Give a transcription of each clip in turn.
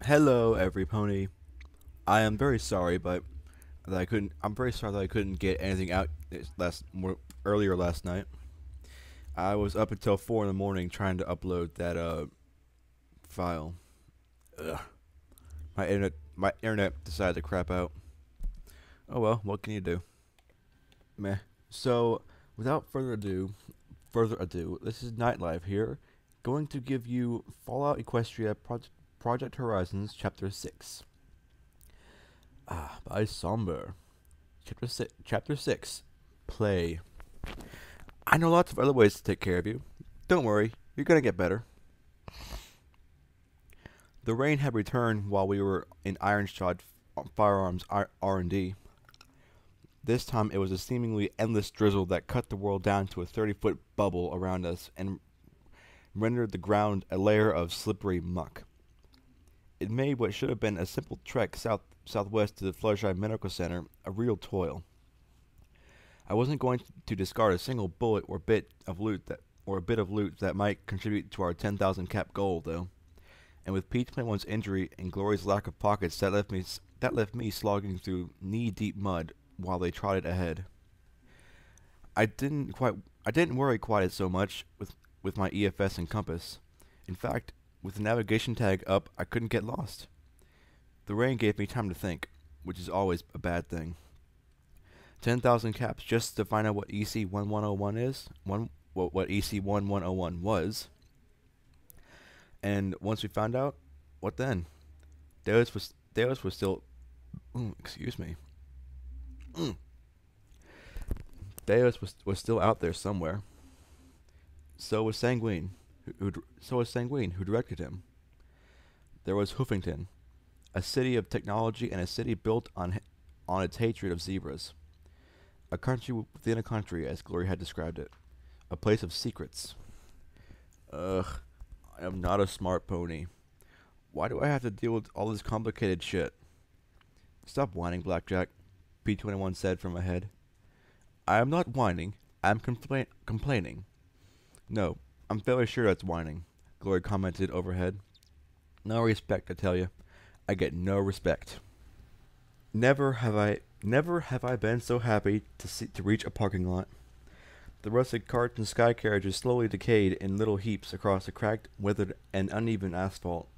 Hello, every pony. I am very sorry, but that I couldn't. I'm very sorry that I couldn't get anything out earlier last night. I was up until 4 in the morning trying to upload that file. Ugh. My internet decided to crap out. Oh well, what can you do? Meh. So, without further ado, this is Nightlife here, going to give you Fallout Equestria Project Horizons Chapter 6. By Somber. Chapter 6. Play. I know lots of other ways to take care of you. Don't worry, you're gonna get better. The rain had returned while we were in Ironshot Firearms R&D. This time it was a seemingly endless drizzle that cut the world down to a 30-foot bubble around us and rendered the ground a layer of slippery muck. It made what should have been a simple trek southwest to the Fluttershy Medical Center a real toil. I wasn't going to discard a single bullet or bit of loot that might contribute to our 10,000 cap goal, though. And with P-21's injury and Glory's lack of pockets, that left me slogging through knee-deep mud while they trotted ahead. I didn't worry quite so much with my EFS and compass. In fact, with the navigation tag up, I couldn't get lost. The rain gave me time to think, which is always a bad thing. 10,000 caps just to find out what EC-1101 is, what EC-1101 was. And once we found out, what then? Deus was still, excuse me. Deus was still out there somewhere. So was Sanguine, who directed him. There was Hoofington, a city of technology and a city built on its hatred of zebras. A country within a country, as Glory had described it. A place of secrets. Ugh, I am not a smart pony. Why do I have to deal with all this complicated shit? Stop whining, Blackjack, P-21 said from ahead. I am not whining, I am complaining. No, I'm fairly sure that's whining, Glory commented overhead. No respect, I tell you. I get no respect. Never have I been so happy to reach a parking lot. The rusted carts and sky carriages slowly decayed in little heaps across the cracked, withered, and uneven asphalt.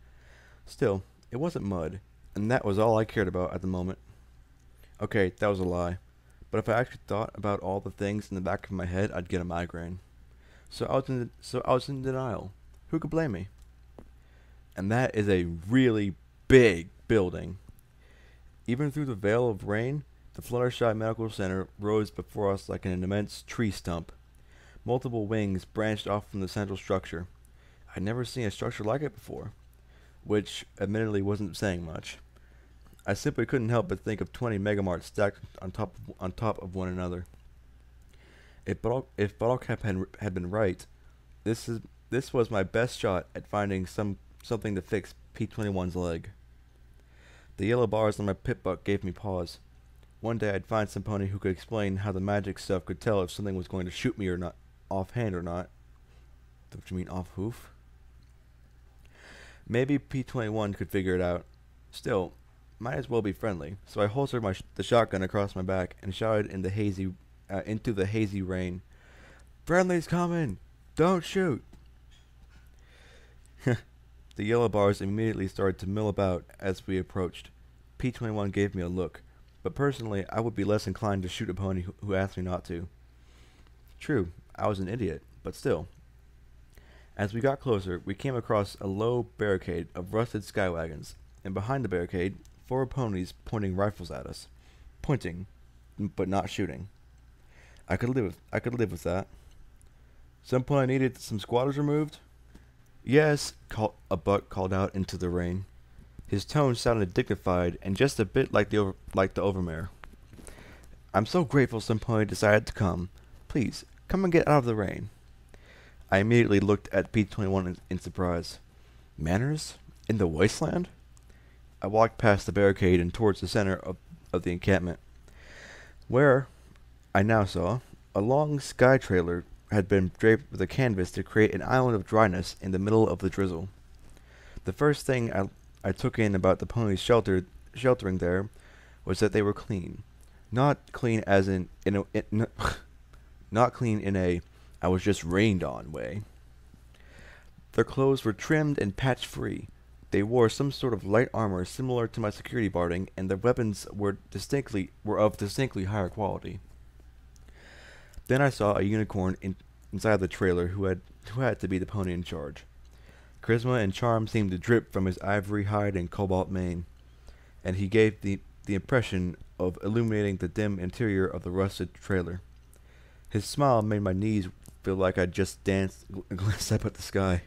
Still, it wasn't mud, and that was all I cared about at the moment. Okay, that was a lie. But if I actually thought about all the things in the back of my head, I'd get a migraine. So I was in denial. Who could blame me? And that is a really big building. Even through the veil of rain, the Fluttershy Medical Center rose before us like an immense tree stump. Multiple wings branched off from the central structure. I'd never seen a structure like it before, which admittedly wasn't saying much. I simply couldn't help but think of 20 megamarts stacked on top of one another. If Bottlecap had been right, this was my best shot at finding something to fix P-21's leg. The yellow bars on my pit buck gave me pause. One day I'd find some pony who could explain how the magic stuff could tell if something was going to shoot me or not, offhand or not. Don't you mean off hoof? Maybe P-21 could figure it out. Still, might as well be friendly. So I holstered the shotgun across my back and shouted into the hazy rain, "Friendly's coming! Don't shoot!" The yellow bars immediately started to mill about as we approached. P-21 gave me a look, but personally I would be less inclined to shoot a pony who asked me not to. True, I was an idiot, but still. As we got closer, we came across a low barricade of rusted skywagons, and behind the barricade, 4 ponies pointing rifles at us. Pointing, but not shooting. I could live with that. Some pony needed some squatters removed? Yes, a buck called out into the rain. His tone sounded dignified and just a bit like the overmare. I'm so grateful some pony decided to come. Please, come and get out of the rain. I immediately looked at P-21 in surprise. Manners? In the wasteland? I walked past the barricade and towards the center of the encampment, where, I now saw, a long sky trailer had been draped with a canvas to create an island of dryness in the middle of the drizzle. The first thing I took in about the ponies sheltering there was that they were clean. Not clean as not clean in a I was just rained on way. Their clothes were trimmed and patch free. They wore some sort of light armor similar to my security barding, and their weapons were of distinctly higher quality. Then I saw a unicorn inside the trailer who had to be the pony in charge. Charisma and charm seemed to drip from his ivory hide and cobalt mane, and he gave the impression of illuminating the dim interior of the rusted trailer. His smile made my knees feel like I'd just danced and glanced up at the sky.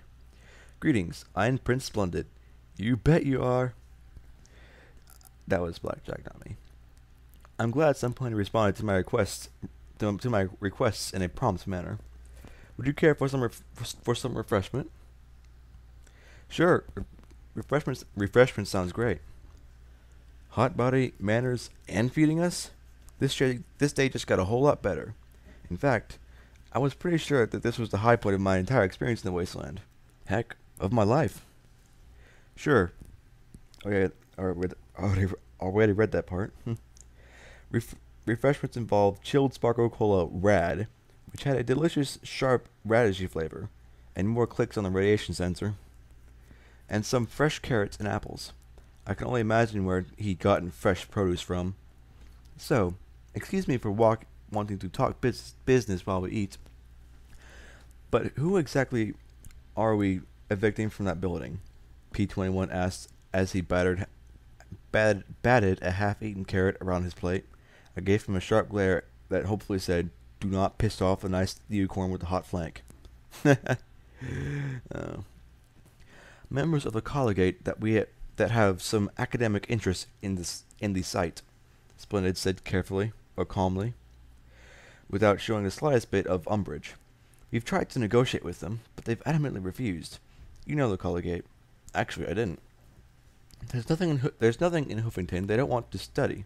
Greetings, I'm Prince Splendid. You bet you are. That was Blackjack, not me. I'm glad some pony responded to my requests in a prompt manner. Would you care for some refreshment? Sure. Refreshment sounds great. Hot body, manners, and feeding us? This day just got a whole lot better. In fact, I was pretty sure that this was the high point of my entire experience in the wasteland. Heck, of my life. Sure. Okay, already read that part. Refreshments involved chilled sparkle cola Rad, which had a delicious, sharp, radishy flavor, and more clicks on the radiation sensor, and some fresh carrots and apples. I can only imagine where he'd gotten fresh produce from. So, excuse me for wanting to talk business while we eat, but who exactly are we evicting from that building? P-21 asked as he batted a half-eaten carrot around his plate. I gave him a sharp glare that hopefully said, "Do not piss off the nice unicorn with the hot flank." Members of the collegiate that have some academic interest in the site, Splendid said carefully, or calmly, without showing the slightest bit of umbrage. We've tried to negotiate with them, but they've adamantly refused. You know the collegiate. Actually, I didn't. There's nothing in Hoofington they don't want to study,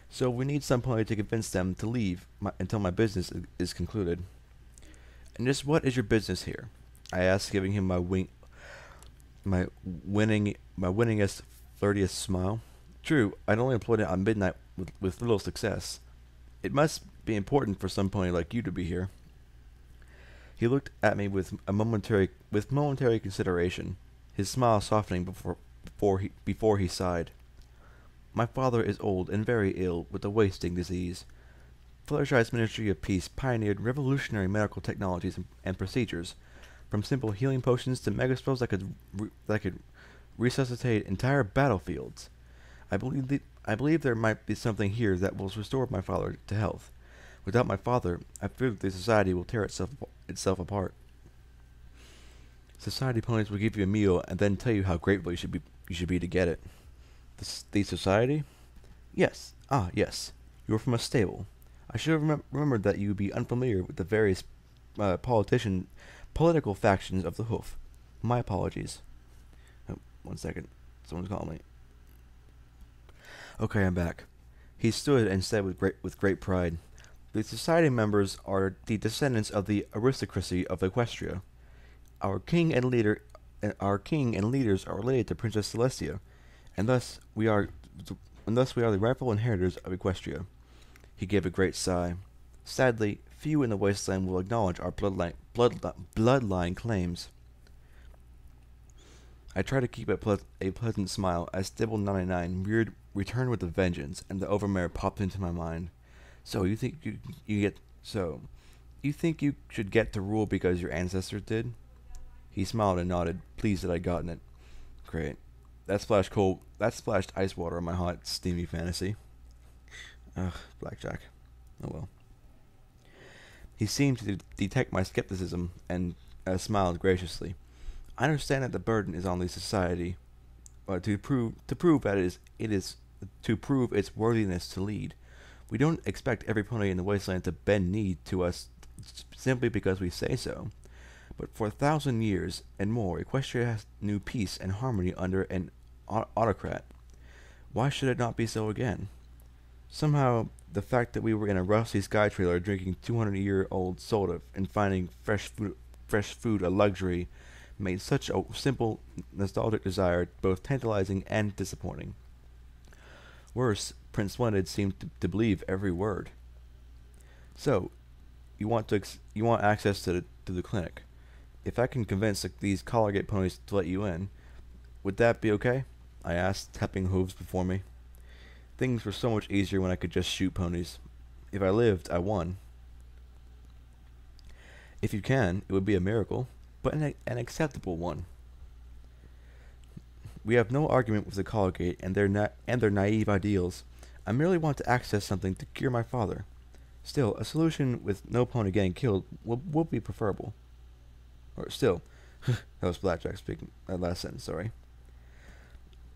so we need some pony to convince them to leave until my business is concluded. And just what is your business here? I asked, giving him my winningest, flirtiest smile. True, I'd only employed it on midnight with little success. It must be important for some pony like you to be here. He looked at me with momentary consideration, his smile softening before he sighed. My father is old and very ill with a wasting disease. Fluttershy's Ministry of Peace pioneered revolutionary medical technologies and procedures, from simple healing potions to megaspells that could resuscitate entire battlefields. I believe there might be something here that will restore my father to health. Without my father, I fear that the society will tear itself apart. Society ponies will give you a meal and then tell you how grateful you should be to get it. The society? Yes. Ah, yes. You are from a stable. I should have remembered that you would be unfamiliar with the various political factions of the hoof. My apologies. Oh, 1 second. Someone's calling me. Okay, I'm back. He stood and said with great pride, "The society members are the descendants of the aristocracy of Equestria. Our king and leaders are related to Princess Celestia, and thus we are the rightful inheritors of Equestria." He gave a great sigh. Sadly, few in the wasteland will acknowledge our bloodline claims. I tried to keep a pleasant smile as Stibble 99 returned with a vengeance, and the overmare popped into my mind. So you think you think you should get to rule because your ancestors did? He smiled and nodded, pleased that I'd gotten it. Great. That splashed ice water on my hot, steamy fantasy. Ugh, Blackjack. Oh well. He seemed to detect my skepticism and smiled graciously. I understand that the burden is on the society to prove its worthiness to lead. We don't expect every pony in the wasteland to bend knee to us simply because we say so. But for 1,000 years and more, Equestria has knew peace and harmony under an autocrat. Why should it not be so again? Somehow, the fact that we were in a rusty sky trailer drinking 200-year-old soda and finding fresh food a luxury made such a simple, nostalgic desire both tantalizing and disappointing. Worse, Prince Splendid seemed to believe every word. So, you want access to the clinic. If I can convince these collar ponies to let you in, would that be okay? I asked, tapping hooves before me. Things were so much easier when I could just shoot ponies. If I lived, I won. If you can, it would be a miracle, but an acceptable one. We have no argument with the Colgate and their naive ideals. I merely want to access something to cure my father. Still, a solution with no pony getting killed would be preferable. Or still, that was Blackjack speaking. That last sentence, sorry.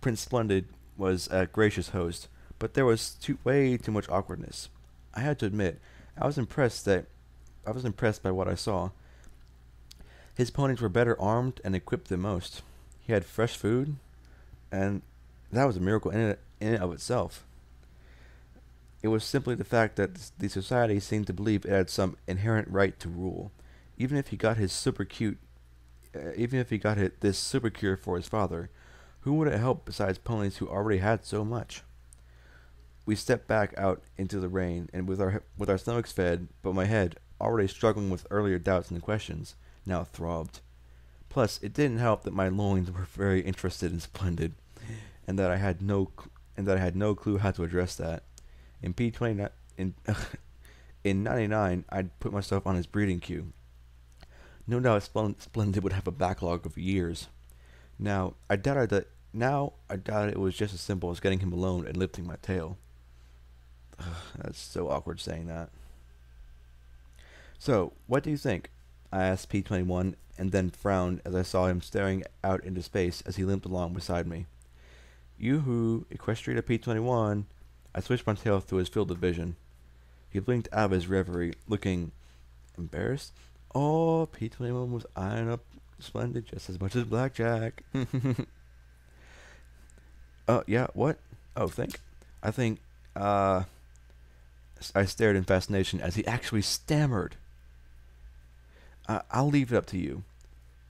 Prince Splendid was a gracious host, but there was way too much awkwardness. I had to admit, I was impressed by what I saw. His ponies were better armed and equipped than most. He had fresh food, and that was a miracle in and of itself. It was simply the fact that the society seemed to believe it had some inherent right to rule, even if he got this super cure for his father. Who would it help besides ponies who already had so much? We stepped back out into the rain, and with our stomachs fed, but my head, already struggling with earlier doubts and questions, now throbbed. Plus, it didn't help that my loins were very interested in Splendid, and that I had no clue how to address that. In P29, in '99, I'd put myself on his breeding queue. No doubt Splendid would have a backlog of years. Now I doubted it was just as simple as getting him alone and lifting my tail. That's so awkward saying that. So, what do you think? I asked P21, and then frowned as I saw him staring out into space as he limped along beside me. Yoo-hoo, Equestria P21. I switched my tail through his field of vision. He blinked out of his reverie, looking embarrassed. Oh, P21 was eyeing up Splendid just as much as Blackjack. Yeah, what? Oh, I think, I stared in fascination as he actually stammered. I'll leave it up to you.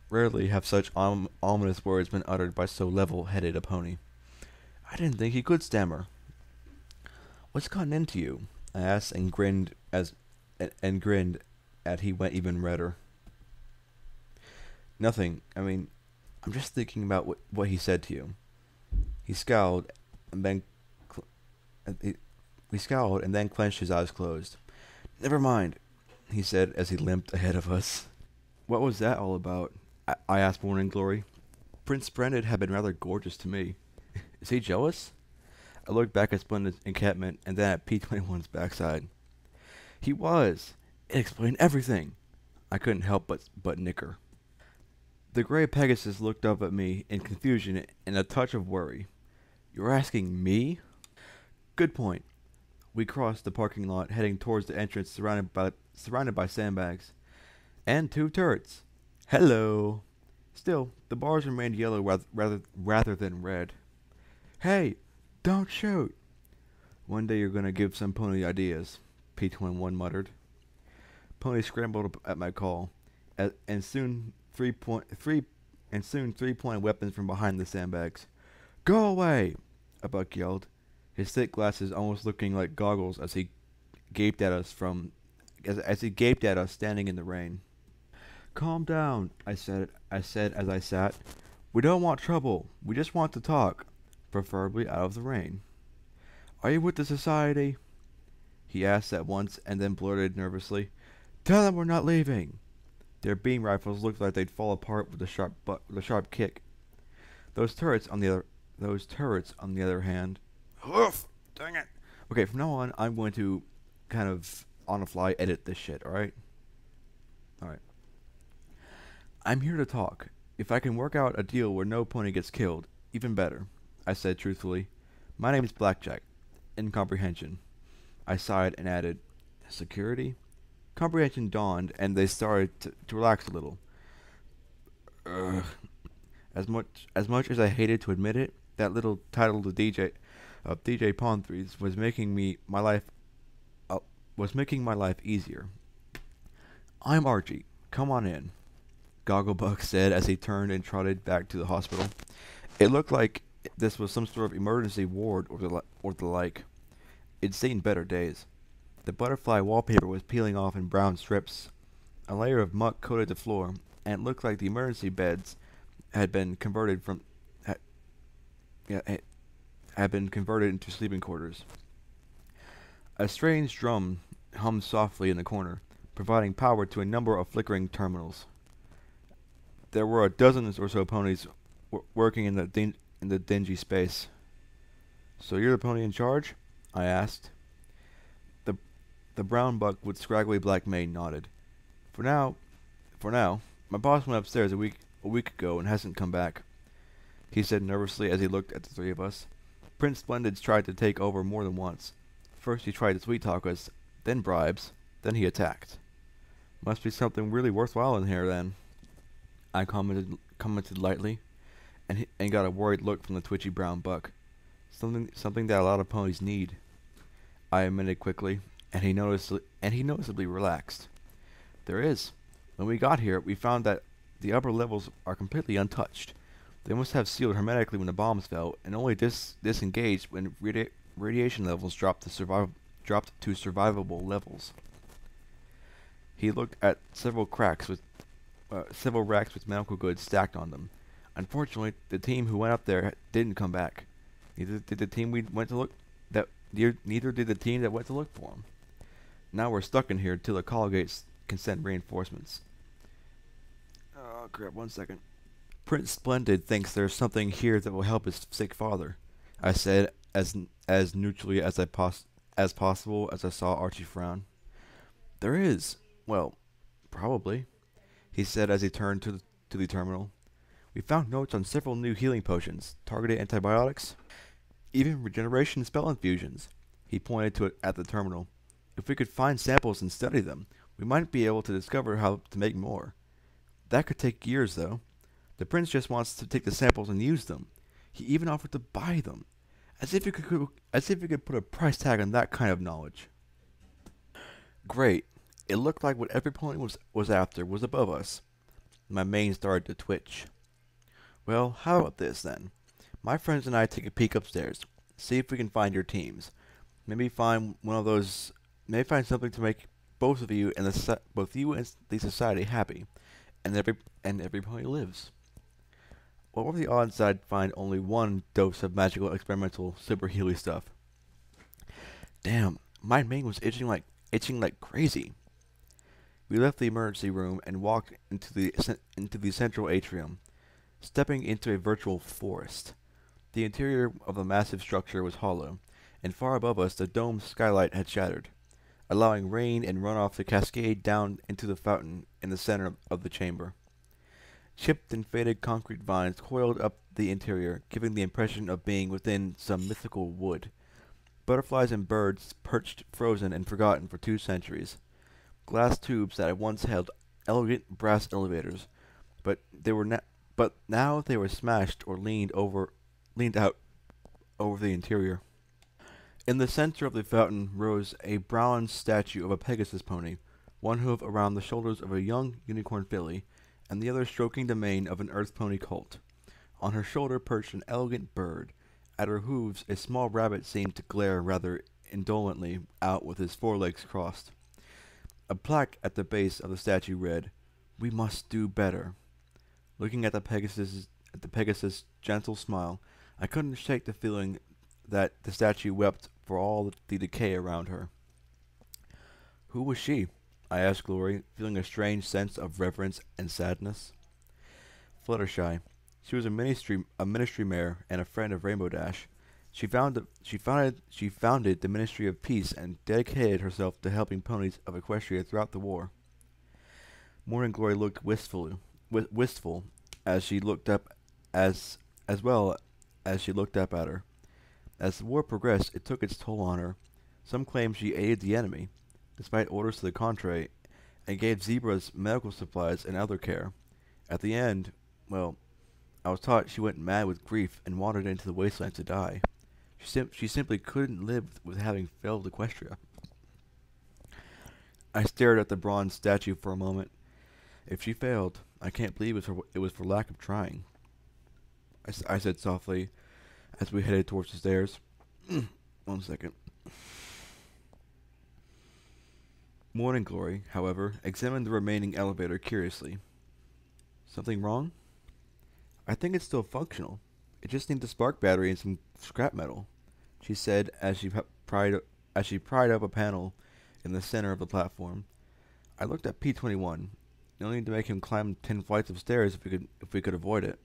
Rarely have such ominous words been uttered by so level-headed a pony. I didn't think he could stammer. What's gotten into you? I asked and grinned as he went even redder. Nothing. I mean, I'm just thinking about what he said to you. He scowled and then clenched his eyes closed. Never mind, he said as he limped ahead of us. What was that all about? I asked Morning Glory. Prince Splendid had been rather gorgeous to me. Is he jealous? I looked back at Splendid's encampment and then at P21's backside. He was. It explained everything. I couldn't help but nicker. The gray Pegasus looked up at me in confusion and a touch of worry. You're asking me? Good point. We crossed the parking lot, heading towards the entrance surrounded by sandbags. And 2 turrets. Hello. Still, the bars remained yellow rather than red. Hey, don't shoot. One day you're gonna give some pony ideas, P21 muttered. Pony scrambled at my call, and soon 3-point weapons from behind the sandbags. Go away! A buck yelled, his thick glasses almost looking like goggles as he gaped at us standing in the rain. Calm down, I said as I sat. We don't want trouble. We just want to talk, preferably out of the rain. Are you with the society? He asked at once and then blurted nervously, Tell them we're not leaving. Their beam rifles looked like they'd fall apart with a sharp kick. Those turrets on the other hand. Oof! Dang it! Okay, from now on, I'm going to kind of on the fly edit this shit. All right. I'm here to talk. If I can work out a deal where no pony gets killed, even better, I said truthfully. My name is Blackjack. Incomprehension. I sighed and added, Security? Comprehension dawned, and they started to relax a little. As much as I hated to admit it, that little title to DJ Pawn Threes was making my life easier. I'm Archie. Come on in. Gogglebuck said as he turned and trotted back to the hospital. It looked like this was some sort of emergency ward or the like. It'd seen better days. The butterfly wallpaper was peeling off in brown strips. A layer of muck coated the floor, and it looked like the emergency beds had been converted from had, yeah, had been converted into sleeping quarters. A strange drum hummed softly in the corner, providing power to a number of flickering terminals. There were a dozen or so ponies working in the dingy space. "So you're the pony in charge?" I asked. The the brown buck with scraggly black mane nodded. For now, my boss went upstairs a week ago and hasn't come back," he said nervously as he looked at the three of us. "Prince Splendid's tried to take over more than once. First he tried to sweet-talk us, then bribes, then he attacked." "Must be something really worthwhile in here, then," I commented lightly, and got a worried look from the twitchy brown buck. Something that a lot of ponies need," I admitted quickly, and he noticeably relaxed. "There is. When we got here, we found that the upper levels are completely untouched. They must have sealed hermetically when the bombs fell, and only disengaged when radiation levels dropped to survivable levels." He looked at several racks with medical goods stacked on them. "Unfortunately, the team who went up there didn't come back. Neither did the team that went to look for him. Now we're stuck in here till the collegates can send reinforcements." "Oh, crap, 1 second. Prince Splendid thinks there's something here that will help his sick father," I said as neutrally as possible as I saw Archie frown. "There is. Well, probably," he said as he turned to the terminal. "We found notes on several new healing potions, targeted antibiotics, even regeneration spell infusions." He pointed at the terminal. "If we could find samples and study them, we might be able to discover how to make more. That could take years, though. The prince just wants to take the samples and use them. He even offered to buy them. As if you could put a price tag on that kind of knowledge." Great. It looked like what every pony was after was above us. My mane started to twitch. "Well, how about this, then? My friends and I take a peek upstairs, see if we can find your teams. Maybe find something to make both you and the society happy, and every pony lives." What were the odds that I'd find only one dose of magical experimental super healy stuff? Damn, my mane was itching like crazy. We left the emergency room and walked into the central atrium, stepping into a virtual forest. The interior of the massive structure was hollow, and far above us the domed skylight had shattered, allowing rain and runoff to cascade down into the fountain in the center of the chamber. Chipped and faded concrete vines coiled up the interior, giving the impression of being within some mythical wood. Butterflies and birds perched frozen and forgotten for 2 centuries. Glass tubes that had once held elegant brass elevators, but now they were smashed or leaned out over the interior. In the center of the fountain rose a bronze statue of a Pegasus pony, one hoof around the shoulders of a young unicorn filly, and the other stroking the mane of an earth pony colt. On her shoulder perched an elegant bird. At her hooves a small rabbit seemed to glare rather indolently out with his forelegs crossed. A plaque at the base of the statue read, "We must do better." Looking at the Pegasus' gentle smile, I couldn't shake the feeling that the statue wept for all the decay around her. "Who was she?" I asked Glory, feeling a strange sense of reverence and sadness. "Fluttershy. She was a ministry mare and a friend of Rainbow Dash. She founded the Ministry of Peace and dedicated herself to helping ponies of Equestria throughout the war." Morning Glory looked wistful as she looked up as well as she looked up at her. As the war progressed, it took its toll on her. Some claimed she aided the enemy, despite orders to the contrary, and gave zebras medical supplies and other care. At the end, well, I was taught she went mad with grief and wandered into the wasteland to die. She simply couldn't live with having failed Equestria. I stared at the bronze statue for a moment. If she failed, I can't believe it was for lack of trying. I said softly as we headed towards the stairs. 1 second. Morning Glory, however, examined the remaining elevator curiously. Something wrong? I think it's still functional. It just needs a spark battery and some scrap metal, she said as she pried up a panel in the center of the platform. I looked at P-21. No need to make him climb 10 flights of stairs if we could avoid it.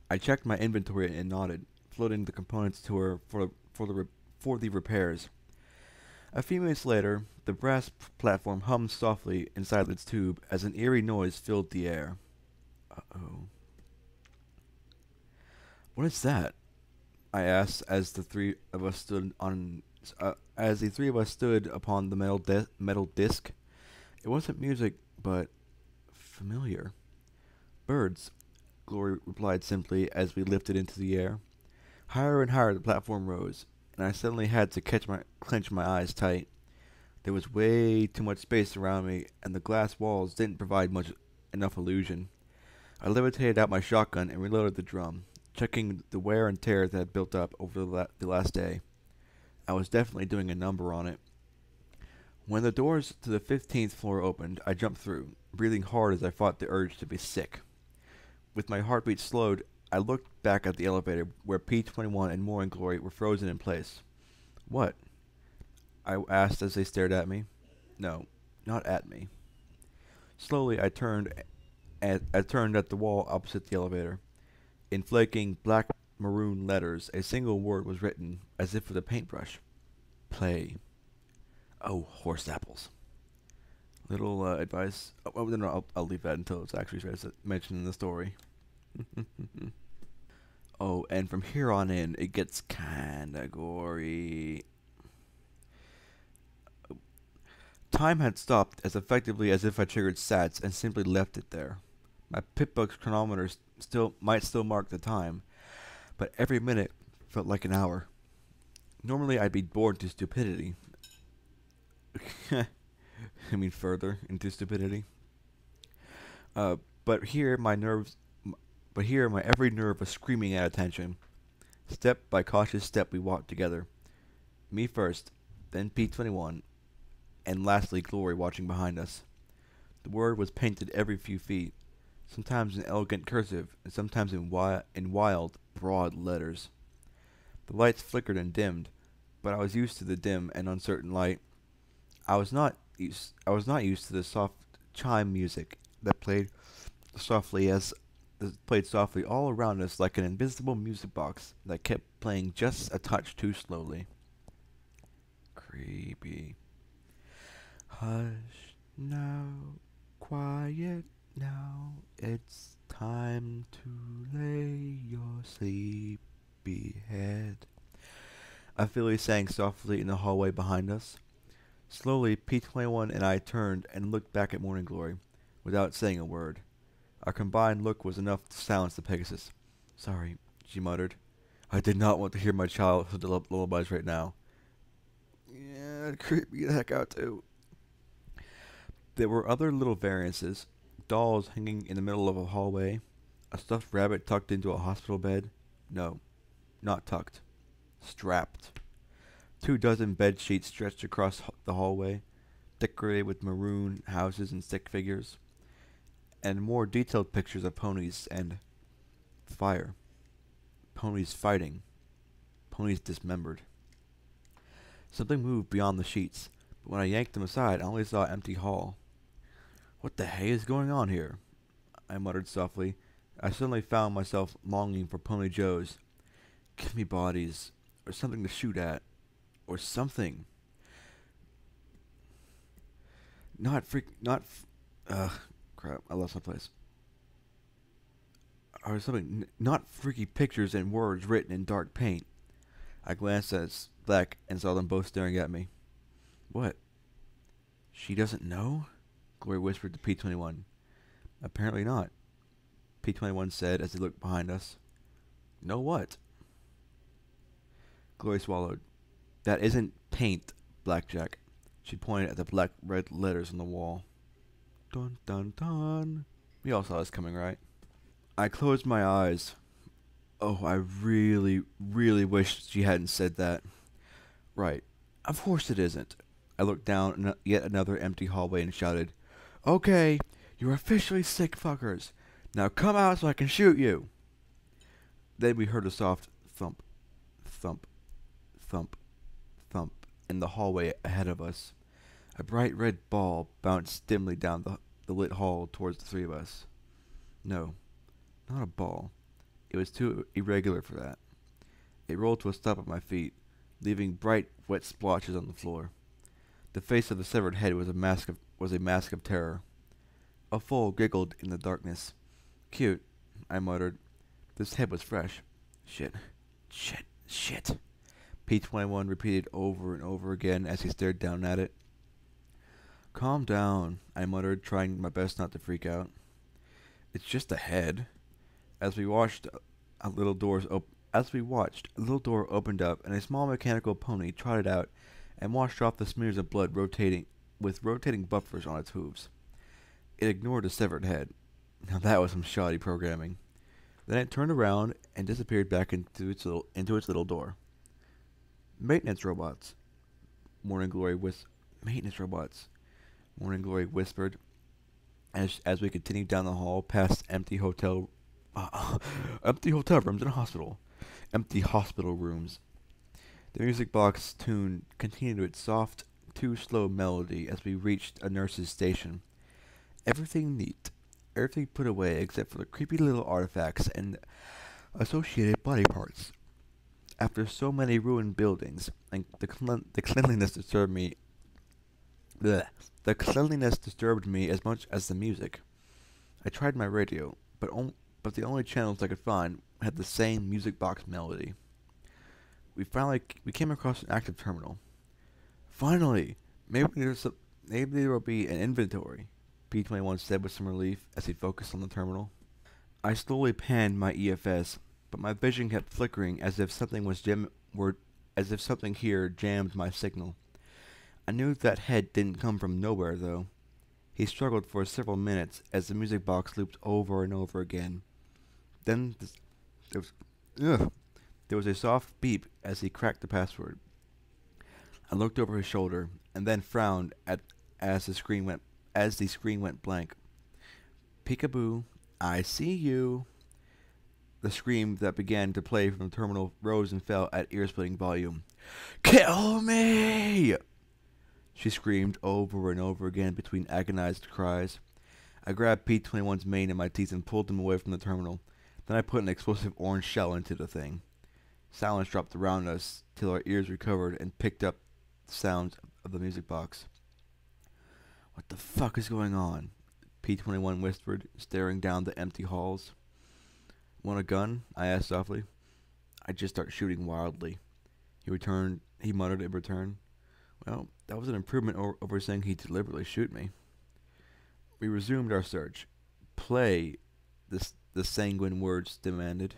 I checked my inventory and nodded, floating the components to her for the repairs. A few minutes later, the brass platform hummed softly inside its tube as an eerie noise filled the air. Uh-oh. What is that? I asked as the three of us stood upon the metal disc. It wasn't music, but familiar. Birds, Glory replied simply as we lifted into the air. Higher and higher the platform rose, and I suddenly had to clench my eyes tight. There was way too much space around me, and the glass walls didn't provide enough illusion. I levitated out my shotgun and reloaded the drum, checking the wear and tear that had built up over the last day. I was definitely doing a number on it. When the doors to the 15th floor opened, I jumped through, breathing hard as I fought the urge to be sick. With my heartbeat slowed, I looked back at the elevator where P-21 and Morning Glory were frozen in place. What? I asked as they stared at me. No, not at me. Slowly, I turned at the wall opposite the elevator. In flaking black maroon letters, a single word was written, as if with a paintbrush. Play. Oh, horse apples. Little advice. No, I'll leave that until it's actually mentioned in the story. Oh, and from here on in, it gets kinda gory. Time had stopped as effectively as if I triggered SATs and simply left it there. My Pip-Book's chronometer might still mark the time, but every minute felt like an hour. Normally I'd be bored to stupidity. I mean further into stupidity. But here my every nerve was screaming at attention. Step by cautious step we walked together. Me first, then P-21, and lastly Glory watching behind us. The word was painted every few feet, sometimes in elegant cursive, and sometimes in wild, broad letters. The lights flickered and dimmed, but I was used to the dim and uncertain light. I was not used to the soft chime music that played softly all around us like an invisible music box that kept playing just a touch too slowly. Creepy. Hush now, quiet now, it's time to lay your sleepy head. A filly sang softly in the hallway behind us. Slowly, P-21 and I turned and looked back at Morning Glory, without saying a word. Our combined look was enough to silence the Pegasus. Sorry, she muttered. I did not want to hear my childhood lullabies right now. Yeah, it creeped me the heck out too. There were other little variances. Dolls hanging in the middle of a hallway. A stuffed rabbit tucked into a hospital bed. No, not tucked. Strapped. 24 bed sheets stretched across the hallway, decorated with maroon houses and stick figures, and more detailed pictures of ponies and fire. Ponies fighting. Ponies dismembered. Something moved beyond the sheets, but when I yanked them aside, I only saw an empty hall. What the hay is going on here? I muttered softly. I suddenly found myself longing for Pony Joes. Give me bodies, or something to shoot at, or something. Crap, I lost my place. Or something, not freaky pictures and words written in dark paint. I glanced at Black and saw them both staring at me. What? She doesn't know? Glory whispered to P-21. Apparently not, P-21 said as he looked behind us. Know what? Glory swallowed. That isn't paint, Blackjack. She pointed at the black red letters on the wall. Dun dun dun. We all saw this coming, right? I closed my eyes. Oh, I really, really wish she hadn't said that. Right. Of course it isn't. I looked down yet another empty hallway and shouted, "Okay, you're officially sick fuckers. Now come out so I can shoot you." Then we heard a soft thump, thump, thump, thump in the hallway ahead of us. A bright red ball bounced dimly down the lit hall towards the three of us. No, not a ball. It was too irregular for that. It rolled to a stop at my feet, leaving bright, wet splotches on the floor. The face of the severed head was a mask of terror. A foal giggled in the darkness. "Cute," I muttered. This head was fresh. "Shit, shit, shit," P-21 repeated over and over again as he stared down at it. "Calm down," I muttered, trying my best not to freak out. "It's just a head." As we watched, a little door opened up, and a small mechanical pony trotted out and washed off the smears of blood with rotating buffers on its hooves. It ignored the severed head. Now that was some shoddy programming. Then it turned around and disappeared back into its little door. "Maintenance robots," Morning Glory whispered as we continued down the hall past empty hotel rooms in a hospital. Empty hospital rooms. The music box tune continued its soft, too slow melody as we reached a nurse's station. Everything neat. Everything put away except for the creepy little artifacts and associated body parts. After so many ruined buildings, and the cleanliness disturbed me. The cleanliness disturbed me as much as the music. I tried my radio, but the only channels I could find had the same music box melody. We came across an active terminal. "Finally, maybe there will be an inventory," P-21 said with some relief as he focused on the terminal. I slowly panned my EFS, but my vision kept flickering as if something here jammed my signal. I knew that head didn't come from nowhere, though. He struggled for several minutes as the music box looped over and over again. Then there was a soft beep as he cracked the password. I looked over his shoulder and then frowned as the screen went blank. "Peekaboo, I see you." The scream that began to play from the terminal rose and fell at ear-splitting volume. "Kill me!" she screamed over and over again between agonized cries. I grabbed P-21's mane in my teeth and pulled him away from the terminal. Then I put an explosive orange shell into the thing. Silence dropped around us till our ears recovered and picked up the sounds of the music box. "What the fuck is going on?" P-21 whispered, staring down the empty halls. "Want a gun?" I asked softly. "I'd just start shooting wildly." He muttered in return. Well, that was an improvement over saying he'd deliberately shoot me. We resumed our search. "Play," the sanguine words demanded.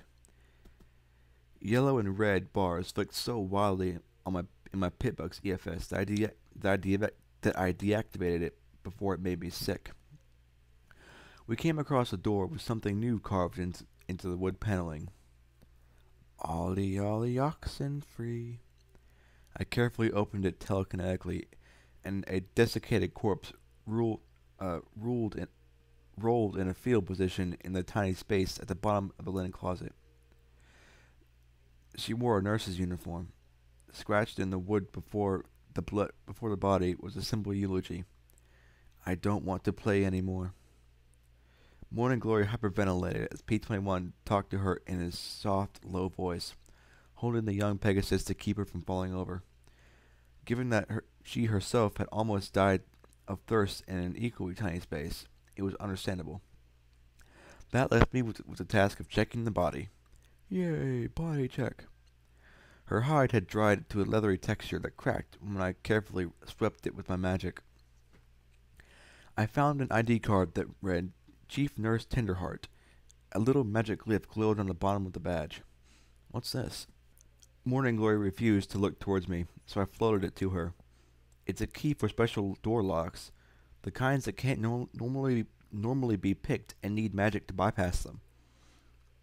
Yellow and red bars flicked so wildly in my pitbug's EFS that I deactivated it before it made me sick. We came across a door with something new carved into the wood paneling. "Ollie, ollie, oxen free." I carefully opened it telekinetically, and a desiccated corpse rolled in a fetal position in the tiny space at the bottom of the linen closet. She wore a nurse's uniform. Scratched in the wood before the body was a simple eulogy. "I don't want to play anymore." Morning Glory hyperventilated as P-21 talked to her in his soft, low voice, holding the young Pegasus to keep her from falling over. Given that she herself had almost died of thirst in an equally tiny space, it was understandable. That left me with the task of checking the body. Yay, body check. Her hide had dried to a leathery texture that cracked when I carefully swept it with my magic. I found an ID card that read Chief Nurse Tenderheart. A little magic glyph glowed on the bottom of the badge. "What's this?" Morning Glory refused to look towards me, so I floated it to her. "It's a key for special door locks, the kinds that can't normally normally be picked and need magic to bypass them.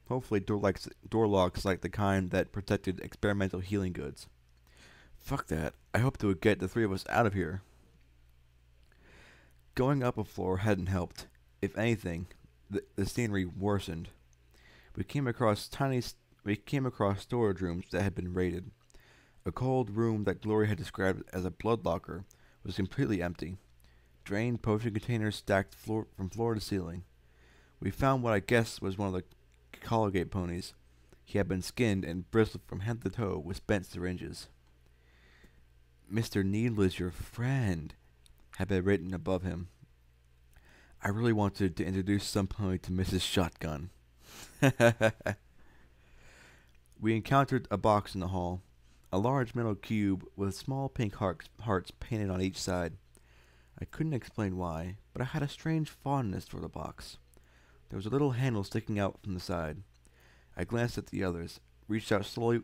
Hopefully door locks like the kind that protected experimental healing goods. Fuck that. I hope to get the three of us out of here. Going up a floor hadn't helped. If anything, the scenery worsened. We came across storage rooms that had been raided. A cold room that Glory had described as a blood locker was completely empty. Drained potion containers stacked from floor to ceiling. We found what I guessed was one of the colligate ponies. He had been skinned and bristled from head to toe with bent syringes. Mr. Needle is your friend, had been written above him. I really wanted to introduce some pony to Mrs. Shotgun. We encountered a box in the hall. A large metal cube with small pink hearts painted on each side. I couldn't explain why, but I had a strange fondness for the box. There was a little handle sticking out from the side. I glanced at the others, reached out slowly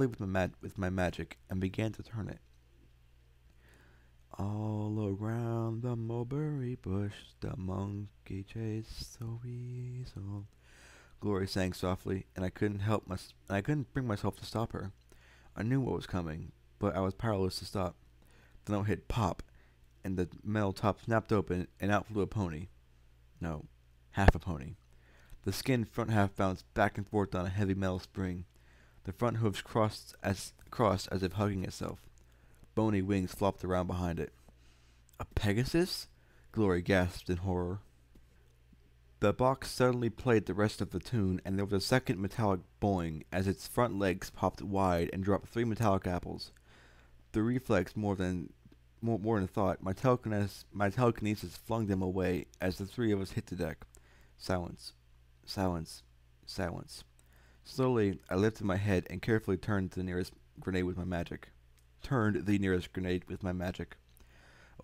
with my magic, and began to turn it. All around the mulberry bush, the monkey chased the weasel. Glory sang softly, and I couldn't bring myself to stop her. I knew what was coming, but I was powerless to stop. The note hit pop, and the metal top snapped open, and out flew a pony. No, half a pony. The skinned front half bounced back and forth on a heavy metal spring. The front hooves crossed as if hugging itself. Bony wings flopped around behind it. A Pegasus? Glory gasped in horror. The box suddenly played the rest of the tune, and there was a second metallic boing as its front legs popped wide and dropped 3 metallic apples. The reflex more than thought, my telekinesis flung them away as the 3 of us hit the deck. Silence. Silence. Silence. Slowly, I lifted my head and carefully turned the nearest grenade with my magic.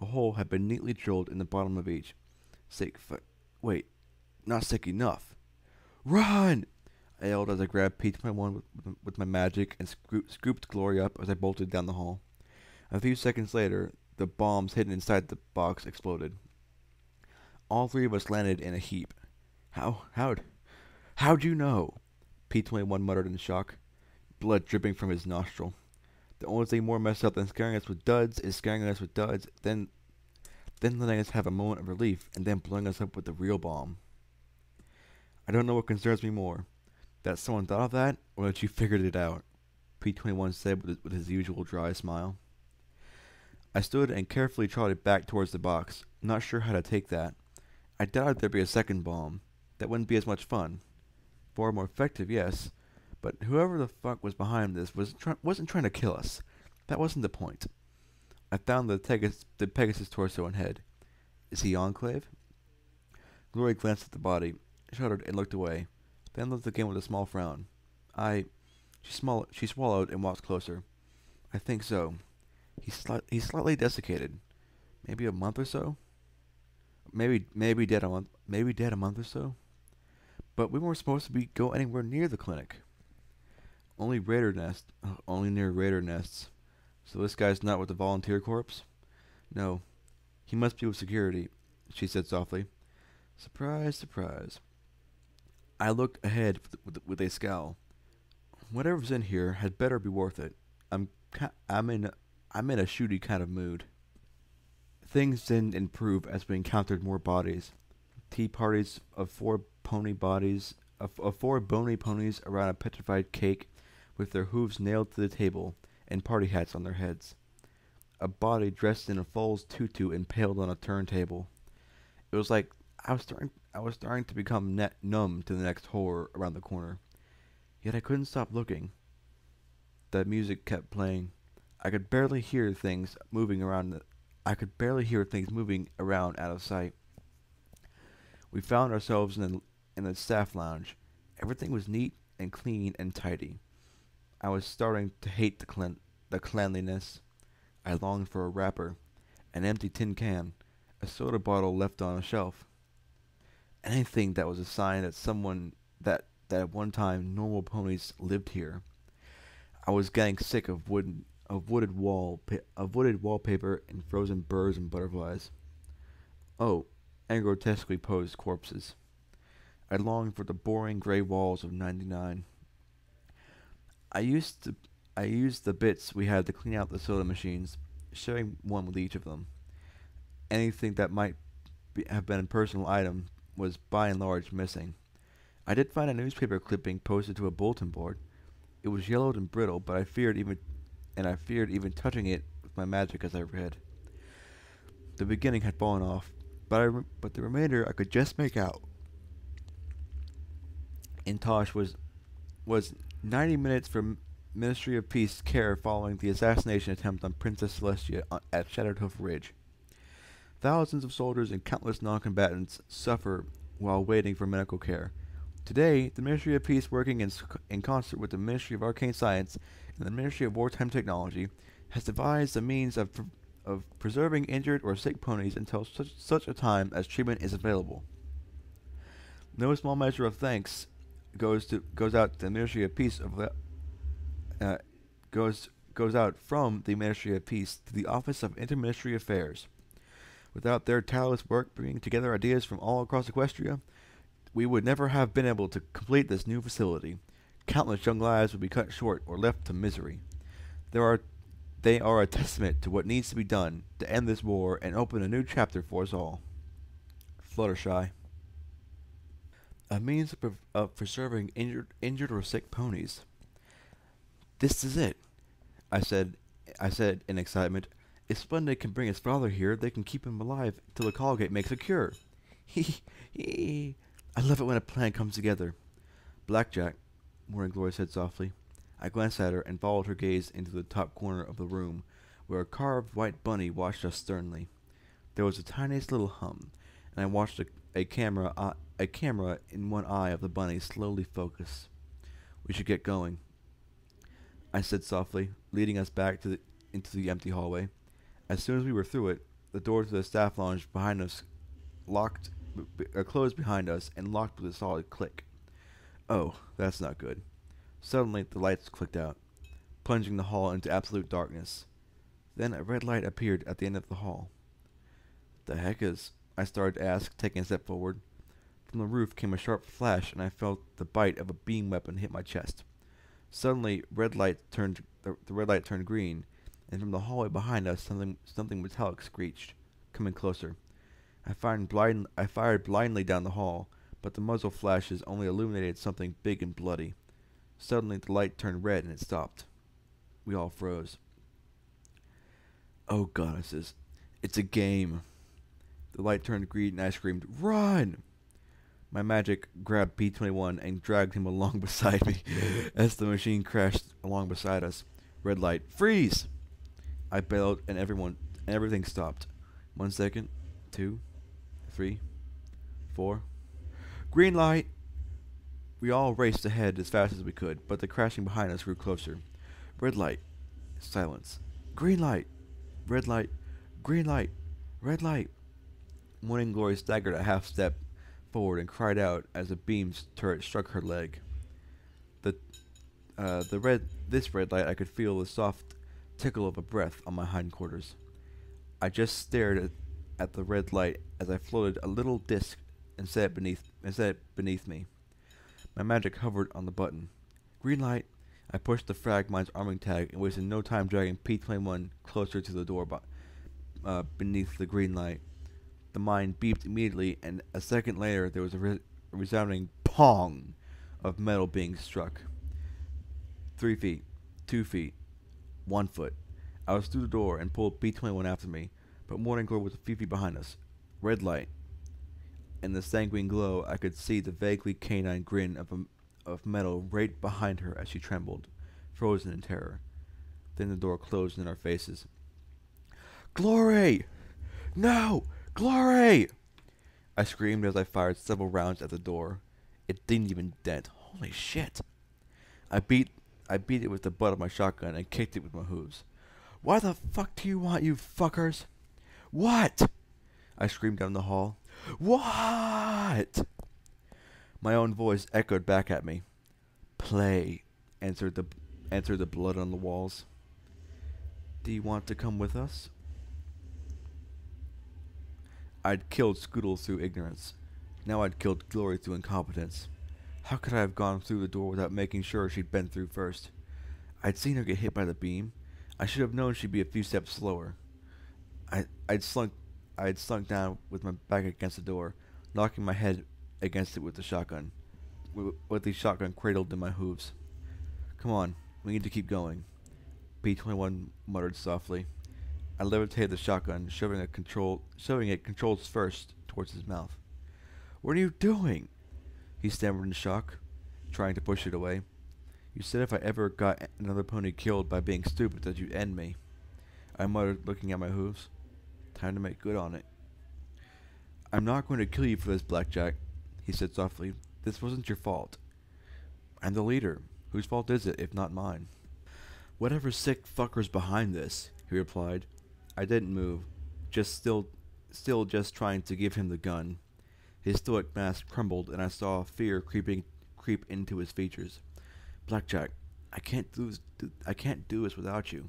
A hole had been neatly drilled in the bottom of each. Wait, not sick enough. Run! I yelled as I grabbed P21 with my magic and scooped Glory up as I bolted down the hall. A few seconds later, the bombs hidden inside the box exploded. All 3 of us landed in a heap. How'd you know? P21 muttered in shock, blood dripping from his nostril. The only thing more messed up than scaring us with duds, then letting us have a moment of relief, and then blowing us up with the real bomb. I don't know what concerns me more, that someone thought of that, or that you figured it out, P21 said with his usual dry smile. I stood and carefully trotted back towards the box, not sure how to take that. I doubted there'd be a second bomb. That wouldn't be as much fun. Far more effective, yes, but whoever the fuck was behind this wasn't trying to kill us. That wasn't the point. I found the Pegasus torso and head. Is he Enclave? Glory glanced at the body, shuddered and looked away, then looked again with a small frown. She swallowed and walked closer. I think so. He's slightly desiccated. Maybe a month or so? Maybe dead a month or so? But we weren't supposed to go anywhere near the clinic. Only near raider nests. So this guy's not with the volunteer corps? No. He must be with security, she said softly. Surprise, surprise. I looked ahead with a scowl. Whatever's in here had better be worth it. I'm in a shooty kind of mood. Things didn't improve as we encountered more bodies. Tea parties of 4 bony ponies around a petrified cake with their hooves nailed to the table and party hats on their heads. A body dressed in a foal's tutu impaled on a turntable. It was like I was starting to become numb to the next horror around the corner. Yet I couldn't stop looking. The music kept playing. I could barely hear things moving around out of sight. We found ourselves in the staff lounge. Everything was neat and clean and tidy. I was starting to hate the cleanliness. I longed for a wrapper, an empty tin can, a soda bottle left on a shelf. Anything that was a sign that at one time normal ponies lived here. I was getting sick of wooded wallpaper and frozen birds and butterflies. Oh, and grotesquely posed corpses. I longed for the boring gray walls of 99. I used to I used the bits we had to clean out the soda machines, sharing one with each of them. Anything that might have been a personal item was by and large missing. I did find a newspaper clipping posted to a bulletin board. It was yellowed and brittle, but I feared even touching it with my magic as I read. The beginning had fallen off, but the remainder I could just make out. Intosh was 90 minutes from Ministry of Peace care following the assassination attempt on Princess Celestia at Shattered Hoof Ridge. Thousands of soldiers and countless non-combatants suffer while waiting for medical care. Today, the Ministry of Peace, working in concert with the Ministry of Arcane Science and the Ministry of Wartime Technology, has devised a means of preserving injured or sick ponies until such a time as treatment is available. No small measure of thanks goes out to the Ministry of Peace goes out from the Ministry of Peace to the Office of Interministry Affairs. Without their tireless work bringing together ideas from all across Equestria, we would never have been able to complete this new facility. Countless young lives would be cut short or left to misery. They are a testament to what needs to be done to end this war and open a new chapter for us all. Fluttershy. A means of preserving injured or sick ponies. This is it, I said in excitement. If Splendid can bring his father here, they can keep him alive till the Colgate makes a cure. Hee. I love it when a plan comes together. Blackjack, Morning Glory said softly. I glanced at her and followed her gaze into the top corner of the room, where a carved white bunny watched us sternly. There was the tiniest little hum, and I watched a camera in one eye of the bunny slowly focus. We should get going, I said softly, leading us back into the empty hallway. As soon as we were through it, the door to the staff lounge behind us closed behind us and locked with a solid click. Oh, that's not good. Suddenly, the lights clicked out, plunging the hall into absolute darkness. Then a red light appeared at the end of the hall. The heck is... I started to ask, taking a step forward. From the roof came a sharp flash, and I felt the bite of a beam weapon hit my chest. Suddenly, the red light turned green, and from the hallway behind us, something metallic screeched, coming closer. I fired blindly down the hall, but the muzzle flashes only illuminated something big and bloody. Suddenly, the light turned red and it stopped. We all froze. Oh, goddesses. It's a game. The light turned green and I screamed, "Run!" My magic grabbed P-21 and dragged him along beside me as the machine crashed along beside us. Red light, freeze! I bellowed and everything stopped. 1 second, 2, 3, 4. Green light! We all raced ahead as fast as we could, but the crashing behind us grew closer. Red light. Silence. Green light. Red light. Green light. Red light. Morning Glory staggered a half step forward and cried out as a beam turret struck her leg. This red light, I could feel the soft tickle of a breath on my hindquarters. I just stared at the red light as I floated a little disc and set it beneath me. My magic hovered on the button. Green light. I pushed the frag mine's arming tag and wasted no time dragging P-21 closer to the door beneath the green light. The mine beeped immediately, and a second later there was a resounding pong of metal being struck. 3 feet, 2 feet, 1 foot. I was through the door and pulled P-21 after me, but Morning Glory was a few feet behind us. Red light. In the sanguine glow, I could see the vaguely canine grin of metal right behind her as she trembled, frozen in terror. Then the door closed in our faces. Glory! No! Glory! I screamed as I fired several rounds at the door. It didn't even dent. Holy shit! I beat it with the butt of my shotgun and kicked it with my hooves. Why the fuck do you want, you fuckers? What? I screamed down the hall. What? My own voice echoed back at me. Play, answered the blood on the walls. Do you want to come with us? I'd killed Scoodle through ignorance. Now I'd killed Glory through incompetence. How could I have gone through the door without making sure she'd been through first? I'd seen her get hit by the beam. I should have known she'd be a few steps slower. I, I'd slunk I had slunk down with my back against the door, knocking my head against it with the shotgun, with the shotgun cradled in my hooves. Come on, we need to keep going, P-21 muttered softly. I levitated the shotgun, shoving it controls first towards his mouth. What are you doing? He stammered in shock, trying to push it away. You said if I ever got another pony killed by being stupid that you'd end me. I muttered, looking at my hooves. Time to make good on it. I'm not going to kill you for this, Blackjack, he said softly. This wasn't your fault. I'm the leader. Whose fault is it, if not mine? Whatever sick fucker's behind this, he replied. I didn't move, still just trying to give him the gun. His stoic mask crumbled, and I saw fear creep into his features. Blackjack, I can't do this without you.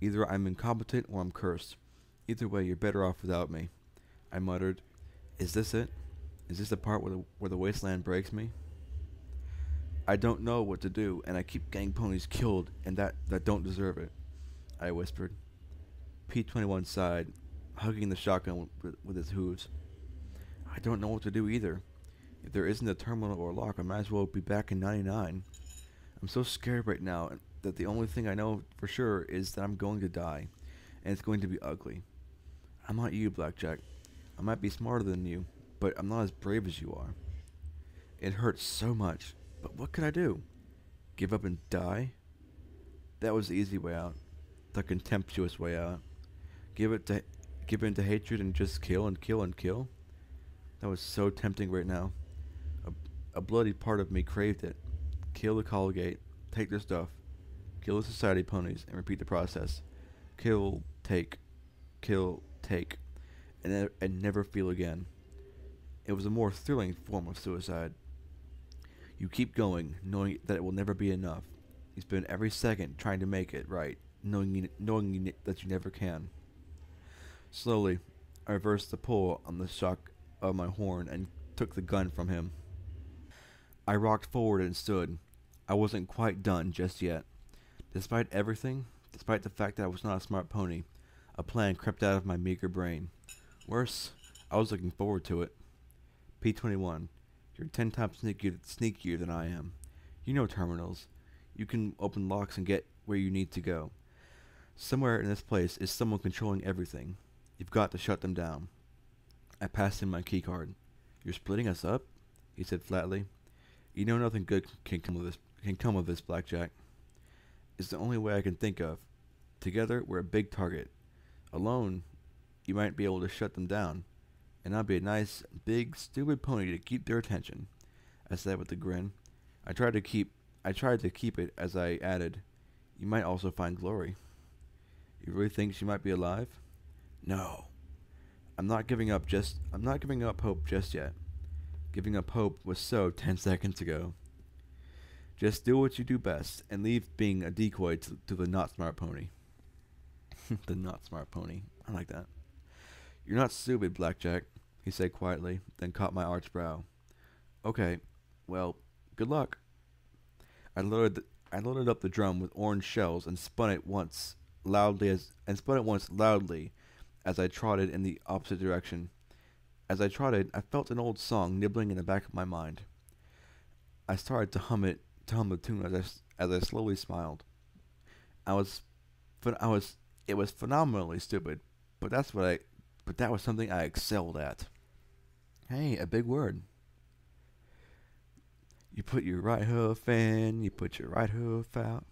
Either I'm incompetent or I'm cursed. Either way, you're better off without me. I muttered. Is this it? Is this the part where the wasteland breaks me? I don't know what to do, and I keep getting ponies killed, and that don't deserve it, I whispered. P-21 sighed, hugging the shotgun with his hooves. I don't know what to do either. If there isn't a terminal or lock, I might as well be back in 99. I'm so scared right now that the only thing I know for sure is that I'm going to die, and it's going to be ugly. I'm not you, Blackjack. I might be smarter than you, but I'm not as brave as you are. It hurts so much, but what could I do? Give up and die? That was the easy way out, the contemptuous way out. Give in to hatred and just kill and kill and kill? That was so tempting right now. A bloody part of me craved it. Kill the Colgate, take their stuff, kill the society ponies, and repeat the process. Kill, take, and never feel again. It was a more thrilling form of suicide. You keep going, knowing that it will never be enough. You spend every second trying to make it right, knowing that you never can. Slowly, I reversed the pull on the shock of my horn and took the gun from him. I rocked forward and stood. I wasn't quite done just yet. Despite everything, despite the fact that I was not a smart pony, a plan crept out of my meager brain. Worse, I was looking forward to it. P-21, you're 10 times sneakier than I am. You know terminals. You can open locks and get where you need to go. Somewhere in this place is someone controlling everything. You've got to shut them down. I passed him my keycard. You're splitting us up? He said flatly. You know nothing good can come of this, Blackjack. It's the only way I can think of. Together, we're a big target. Alone, you might be able to shut them down. And I'll be a nice, big, stupid pony to keep their attention, I said with a grin. I tried to keep it as I added, you might also find Glory. You really think she might be alive? No. I'm not giving up hope just yet. Giving up hope was so 10 seconds ago. Just do what you do best, and leave being a decoy to the not smart pony. The not smart pony. I like that. You're not stupid, Blackjack, he said quietly, then caught my arched brow. Okay, well, good luck. I loaded up the drum with orange shells and spun it once loudly as I trotted in the opposite direction. As I trotted, I felt an old song nibbling in the back of my mind. I started to hum the tune as I slowly smiled. It was phenomenally stupid, but that was something I excelled at. Hey, a big word. You put your right hoof in, you put your right hoof out.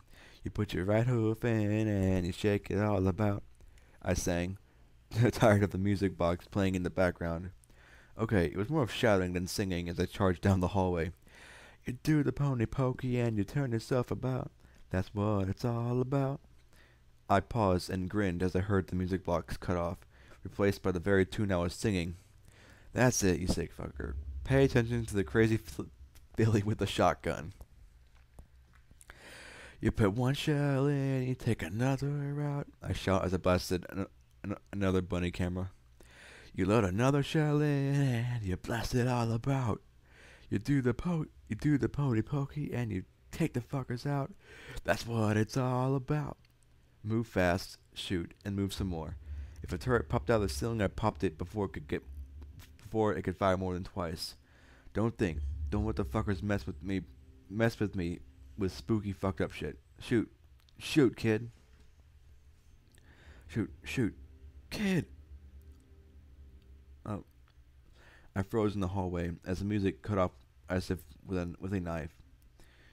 You put your right hoof in and you shake it all about. I sang, tired of the music box playing in the background. Okay, it was more of shouting than singing as I charged down the hallway. You do the pony pokey and you turn yourself about. That's what it's all about. I paused and grinned as I heard the music box cut off, replaced by the very tune I was singing. That's it, you sick fucker. Pay attention to the crazy filly with the shotgun. You put one shell in, you take another out. I shout as I blasted another bunny camera. You load another shell in and you blast it all about. You do the pokey pokey and you take the fuckers out. That's what it's all about. Move fast, shoot, and move some more. If a turret popped out of the ceiling, I popped it before it could fire more than twice. Don't let the fuckers mess with me with spooky fucked up shit. Shoot, kid. Shoot, kid. Oh, I froze in the hallway as the music cut off as if with a knife.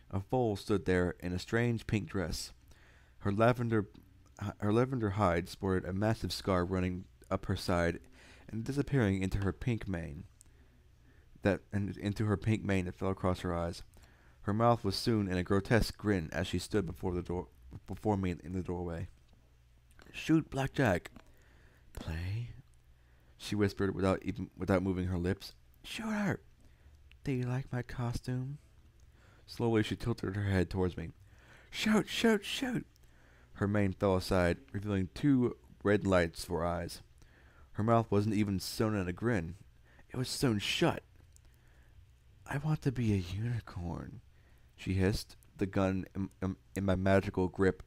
A foal stood there in a strange pink dress. Her lavender hide sported a massive scar running up her side and disappearing into her pink mane. That fell across her eyes. Her mouth was soon in a grotesque grin as she stood before me in the doorway. Shoot, Blackjack. Play, she whispered without moving her lips. Shoot her. Do you like my costume? Slowly she tilted her head towards me. Shoot, shoot, shoot. Her mane fell aside, revealing two red lights for eyes. Her mouth wasn't even sewn in a grin. It was sewn shut. I want to be a unicorn, she hissed, the gun in my magical grip.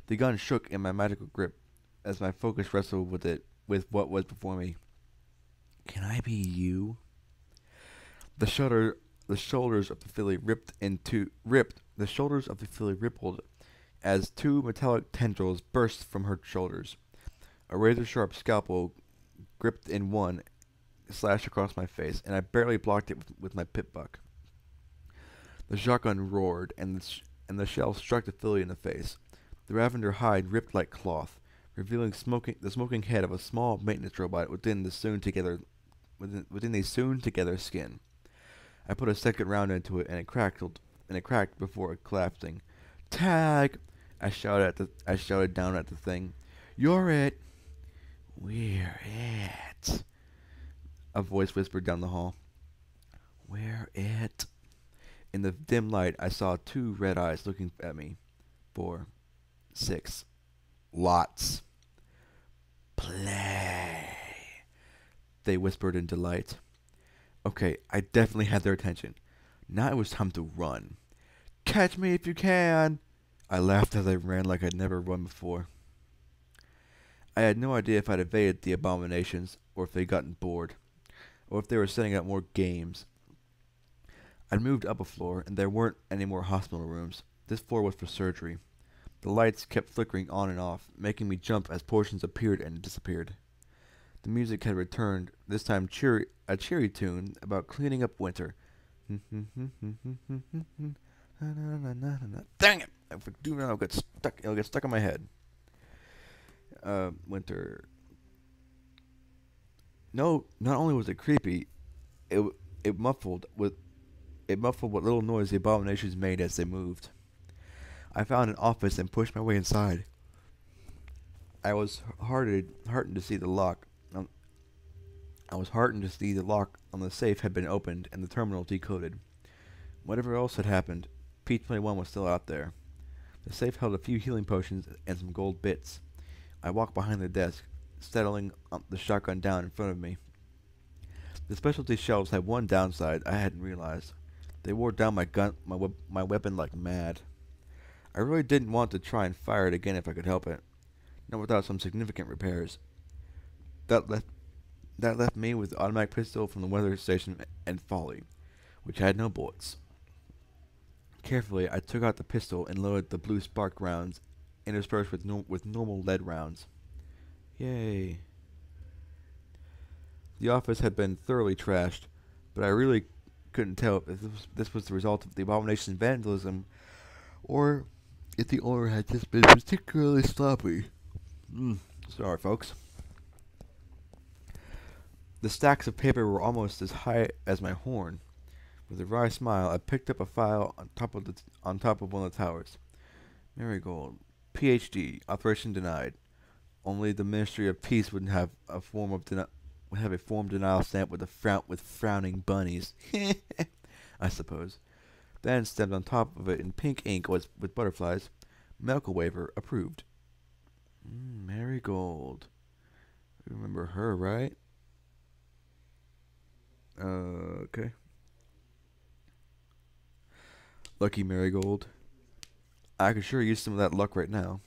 The gun shook in my magical grip as my focus wrestled with what was before me. Can I be you? The shoulders of the filly rippled as two metallic tendrils burst from her shoulders. A razor-sharp scalpel gripped in one slashed across my face, and I barely blocked it with my pit buck. The shotgun roared, and the shell struck the filly in the face. The lavender hide ripped like cloth, revealing the smoking head of a small maintenance robot within the sewn-together skin. I put a second round into it, and it cracked before it collapsing. Tag! I shouted down at the thing. You're it. We're it. A voice whispered down the hall. We're it. In the dim light, I saw two red eyes looking at me. 4, 6. Lots. Play. They whispered in delight. Okay, I definitely had their attention. Now it was time to run. Catch me if you can! I laughed as I ran like I'd never run before. I had no idea if I'd evaded the abominations, or if they'd gotten bored, or if they were setting up more games. I'd moved up a floor, and there weren't any more hospital rooms. This floor was for surgery. The lights kept flickering on and off, making me jump as portions appeared and disappeared. The music had returned, this time a cheery tune about cleaning up winter. Dang it! If I do now, it'll get stuck in my head. Winter. No, not only was it creepy, it muffled what little noise the abominations made as they moved. I found an office and pushed my way inside. I was heartened to see the lock. I was heartened to see the lock on the safe had been opened and the terminal decoded. Whatever else had happened, P-21 was still out there. The safe held a few healing potions and some gold bits. I walked behind the desk, settling the shotgun down in front of me. The specialty shelves had one downside I hadn't realized. They wore down my weapon like mad. I really didn't want to try and fire it again if I could help it, not without some significant repairs. That left me with the automatic pistol from the weather station and Folly, which had no bullets. Carefully, I took out the pistol and loaded the blue spark rounds, interspersed with normal lead rounds. Yay. The office had been thoroughly trashed, but I really couldn't tell if this was the result of the abomination's vandalism, or if the owner had just been particularly sloppy. Sorry, folks. The stacks of paper were almost as high as my horn. With a wry smile, I picked up a file on top of one of the towers. Marigold, PhD, operation denied. Only the Ministry of Peace would have a form denial stamp with frowning bunnies. I suppose. Then stamped on top of it in pink ink with butterflies. Medical waiver approved. Marigold. You remember her, right? Okay. Lucky Marigold. I could sure use some of that luck right now,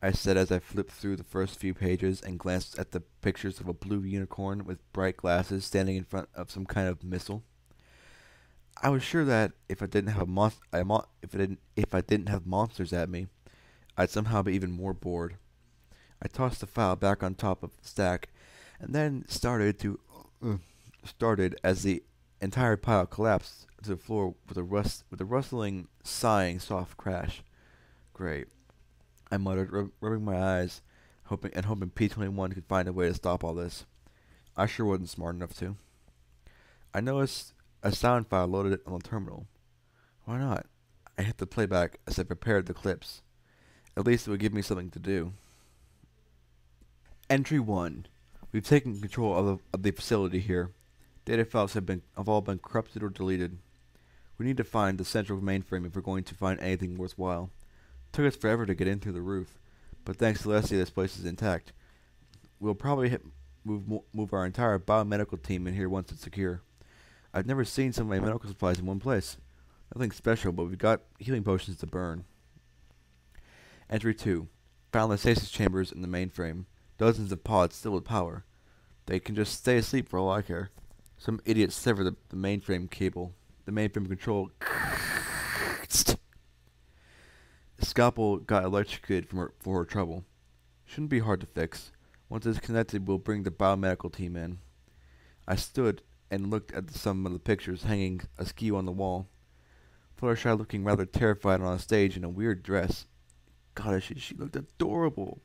I said as I flipped through the first few pages and glanced at the pictures of a blue unicorn with bright glasses standing in front of some kind of missile. I was sure that if I didn't have if I didn't have monsters at me, I'd somehow be even more bored. I tossed the file back on top of the stack, and then started as the entire pile collapsed to the floor with a rustling, sighing, soft crash. Great, I muttered, rubbing my eyes, hoping P-21 could find a way to stop all this. I sure wasn't smart enough to. I noticed a sound file loaded on the terminal. Why not? I hit the playback as I prepared the clips. At least it would give me something to do. Entry 1. We've taken control of the facility here. Data files have all been corrupted or deleted. We need to find the central mainframe if we're going to find anything worthwhile. Took us forever to get in through the roof, but thanks to Leslie, this place is intact. We'll probably move our entire biomedical team in here once it's secure. I've never seen so many medical supplies in one place. Nothing special, but we've got healing potions to burn. Entry 2. Found the stasis chambers in the mainframe. Dozens of pods still with power. They can just stay asleep for all I care. Some idiot severed the mainframe cable. The mainframe control. The scalpel got electrocuted for her trouble. Shouldn't be hard to fix. Once it's connected, we'll bring the biomedical team in. I stood and looked at some of the pictures hanging askew on the wall. Fluttershy looking rather terrified on a stage in a weird dress. God, she looked adorable.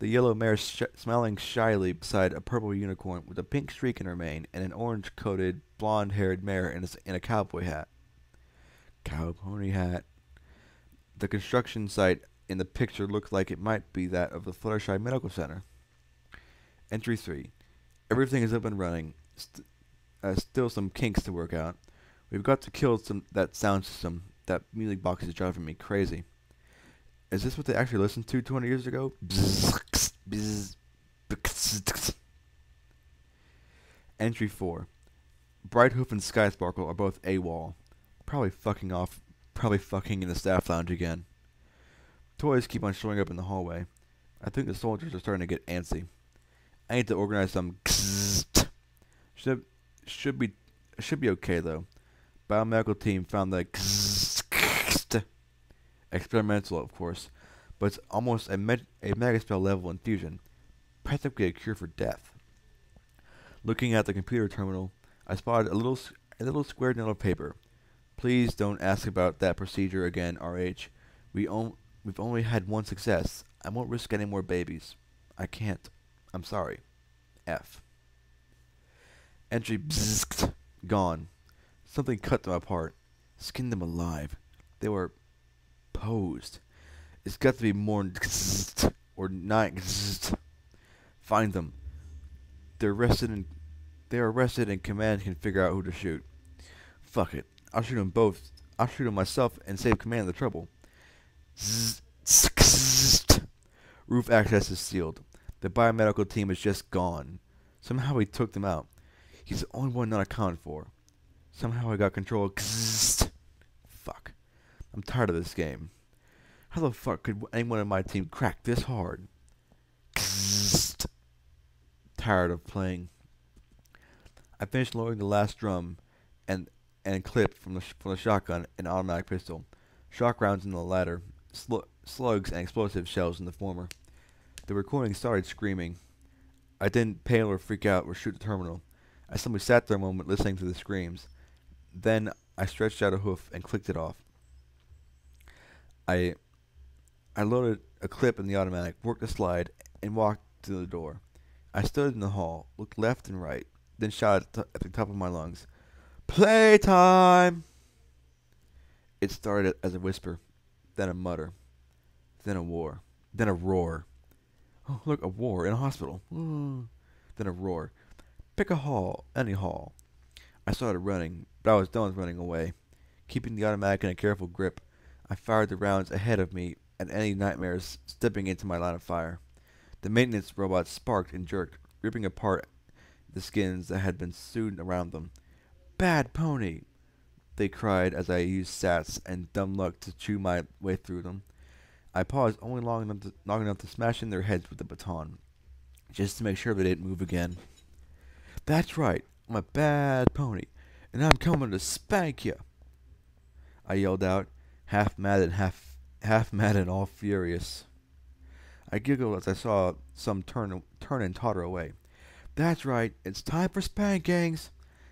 The yellow mare smiling shyly beside a purple unicorn with a pink streak in her mane and an orange-coated, blonde-haired mare in a cowboy hat. Cowpony hat. The construction site in the picture looked like it might be that of the Fluttershy Medical Center. Entry 3. Everything is up and running. Still some kinks to work out. We've got to kill that sound system. That music box is driving me crazy. Is this what they actually listened to 20 years ago? Entry 4. Brighthoof and Skysparkle are both AWOL. Probably fucking in the staff lounge again. Toys keep on showing up in the hallway. I think the soldiers are starting to get antsy. I need to organize some. Should be okay though. Biomedical team found the experimental, of course, but it's almost a megaspell level infusion, practically a cure for death. Looking at the computer terminal, I spotted a little square note of paper. Please don't ask about that procedure again, RH. We've only had one success. I won't risk any more babies. I can't. I'm sorry. F. Entry gone. Something cut them apart. Skinned them alive. They were posed. It's got to be more or not. Find them. They're arrested and command can figure out who to shoot. Fuck it. I'll shoot them both. I'll shoot them myself and save command the trouble. Roof access is sealed. The biomedical team is just gone. Somehow he took them out. He's the only one not accounted for. Somehow I got control. Fuck. I'm tired of this game. How the fuck could anyone in my team crack this hard? Tired of playing. I finished loading the last drum and clip from the shotgun and automatic pistol. Shock rounds in the latter. Slugs and explosive shells in the former. The recording started screaming. I didn't pale or freak out or shoot the terminal. I simply sat there a moment listening to the screams. Then I stretched out a hoof and clicked it off. I loaded a clip in the automatic, worked the slide, and walked to the door. I stood in the hall, looked left and right, then shouted at the top of my lungs, "Playtime!" It started as a whisper, then a mutter, then a roar. Oh, look, a war in a hospital. Then a roar. Pick a hall, any hall. I started running, but I was done with running away. Keeping the automatic in a careful grip, I fired the rounds ahead of me at any nightmares stepping into my line of fire. The maintenance robot sparked and jerked, ripping apart the skins that had been sewed around them. "Bad pony!" they cried as I used sats and dumb luck to chew my way through them. I paused only long enough to smash in their heads with the baton, just to make sure they didn't move again. "That's right, I'm a bad pony, and I'm coming to spank you!" I yelled out, half mad and all furious. I giggled as I saw some turn and totter away. "That's right, it's time for spankings!"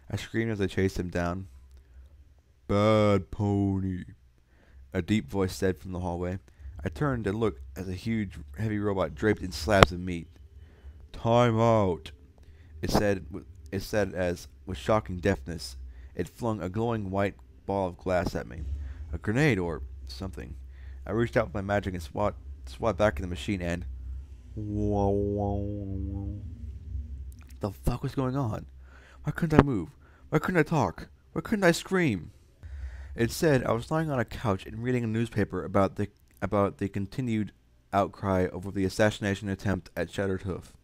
I screamed as I chased him down. "Bad pony," a deep voice said from the hallway. I turned and looked as a huge, heavy robot draped in slabs of meat. "Time out," it said as, with shocking deftness, it flung a glowing white ball of glass at me. A grenade or something. I reached out with my magic and swat back in the machine and... The fuck was going on? Why couldn't I move? Why couldn't I talk? Why couldn't I scream? It said I was lying on a couch and reading a newspaper about the continued outcry over the assassination attempt at Shattered Hoof.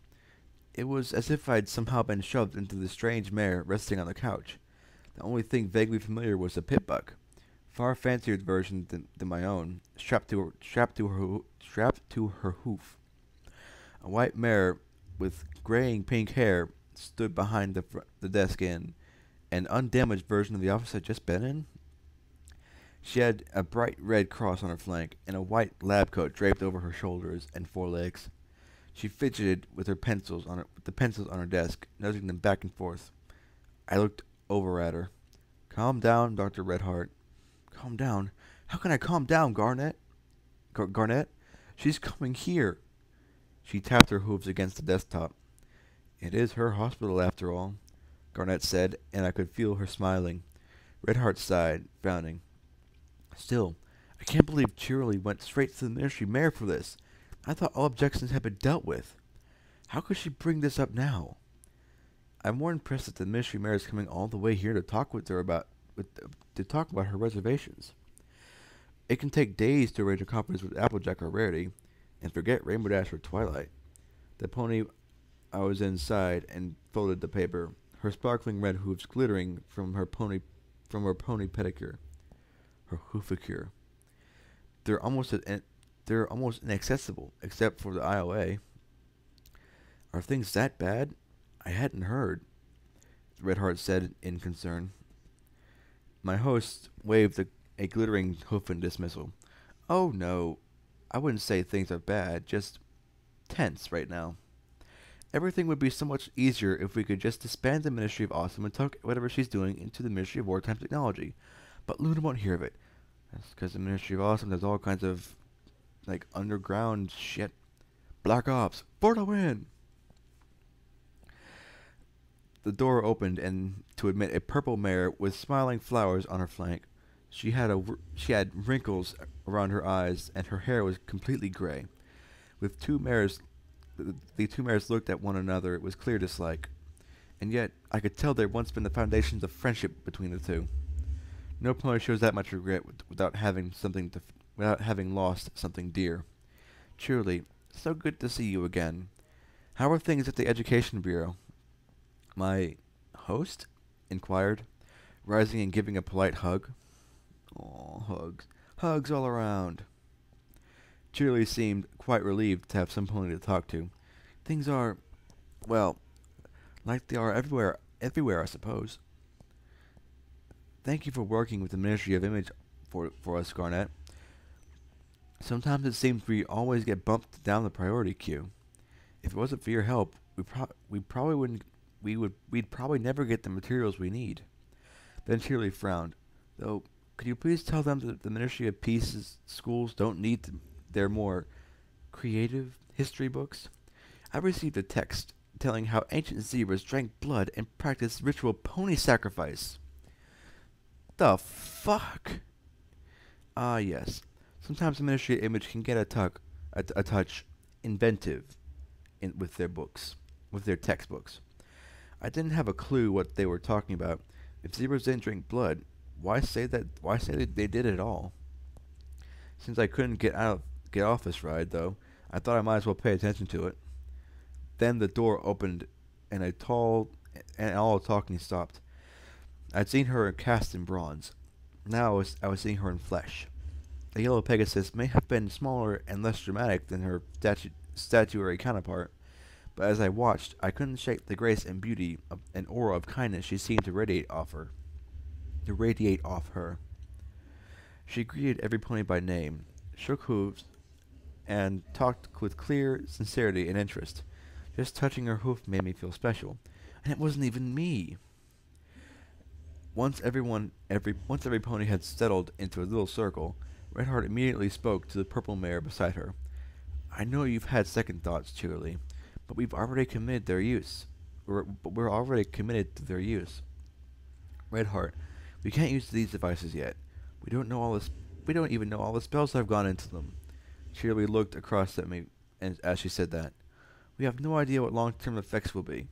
It was as if I'd somehow been shoved into the strange mare resting on the couch. The only thing vaguely familiar was a pit buck, far fancier version than my own, strapped to her hoof. A white mare with graying pink hair stood behind the desk in an undamaged version of the office I'd just been in. She had a bright red cross on her flank and a white lab coat draped over her shoulders and forelegs. She fidgeted with the pencils on her desk, nosing them back and forth. I looked over at her. "Calm down, Dr. Redheart." "Calm down? How can I calm down, Garnet?" Garnet? "She's coming here." She tapped her hooves against the desktop. "It is her hospital, after all," Garnet said, and I could feel her smiling. Redheart sighed, frowning. "Still, I can't believe Cheerily went straight to the Ministry Mayor for this. I thought all objections had been dealt with. How could she bring this up now? I'm more impressed that the Ministry Mayor is coming all the way here to talk with her about her reservations. It can take days to arrange a conference with Applejack or Rarity, and forget Rainbow Dash or Twilight." The pony I was inside and folded the paper, her sparkling red hooves glittering from her pony pedicure. Her hoofacure. They're almost inaccessible, except for the IOA. "Are things that bad? I hadn't heard," Redheart said in concern. My host waved a glittering hoof in dismissal. "Oh no, I wouldn't say things are bad, just tense right now. Everything would be so much easier if we could just disband the Ministry of Awesome and tuck whatever she's doing into the Ministry of Wartime Technology. But Luna won't hear of it. That's because the Ministry of Awesome does all kinds of, underground shit. Black Ops, for the win!" The door opened and to admit a purple mare with smiling flowers on her flank. She had wrinkles around her eyes, and her hair was completely gray. The two mares looked at one another. It was clear dislike, and yet I could tell there had once been the foundations of friendship between the two. No pony shows that much regret without having lost something dear. "Truly, so good to see you again. How are things at the Education Bureau?" My host inquired, rising and giving a polite hug. "Aw, hugs. Hugs all around." Cheerily seemed quite relieved to have some pony to talk to. "Things are, well, like they are everywhere, I suppose. Thank you for working with the Ministry of Image for us, Garnet. Sometimes it seems we always get bumped down the priority queue. If it wasn't for your help, we'd probably never get the materials we need." Then Cheerily frowned. "Though, could you please tell them that the Ministry of Peace's schools don't need their more creative history books? I received a text telling how ancient zebras drank blood and practiced ritual pony sacrifice." The fuck? Ah, yes. Sometimes the Ministry of Image can get a touch inventive with their textbooks. I didn't have a clue what they were talking about. If zebras didn't drink blood, why say that they did it all? Since I couldn't get off this ride, though, I thought I might as well pay attention to it. Then the door opened, and all the talking stopped. I'd seen her cast in bronze. Now I was seeing her in flesh. The yellow Pegasus may have been smaller and less dramatic than her statuary counterpart, but as I watched, I couldn't shake the grace and beauty and aura of kindness she seemed to radiate off her. She greeted every pony by name, shook hooves, and talked with clear sincerity and interest. Just touching her hoof made me feel special, and it wasn't even me. Once every pony had settled into a little circle, Redheart immediately spoke to the purple mare beside her. I know you've had second thoughts, Cheerily, but we're already committed to their use. Redheart, we can't use these devices yet. We don't even know all the spells that have gone into them. Cheerily looked across at me as she said that. We have no idea what long-term effects will be.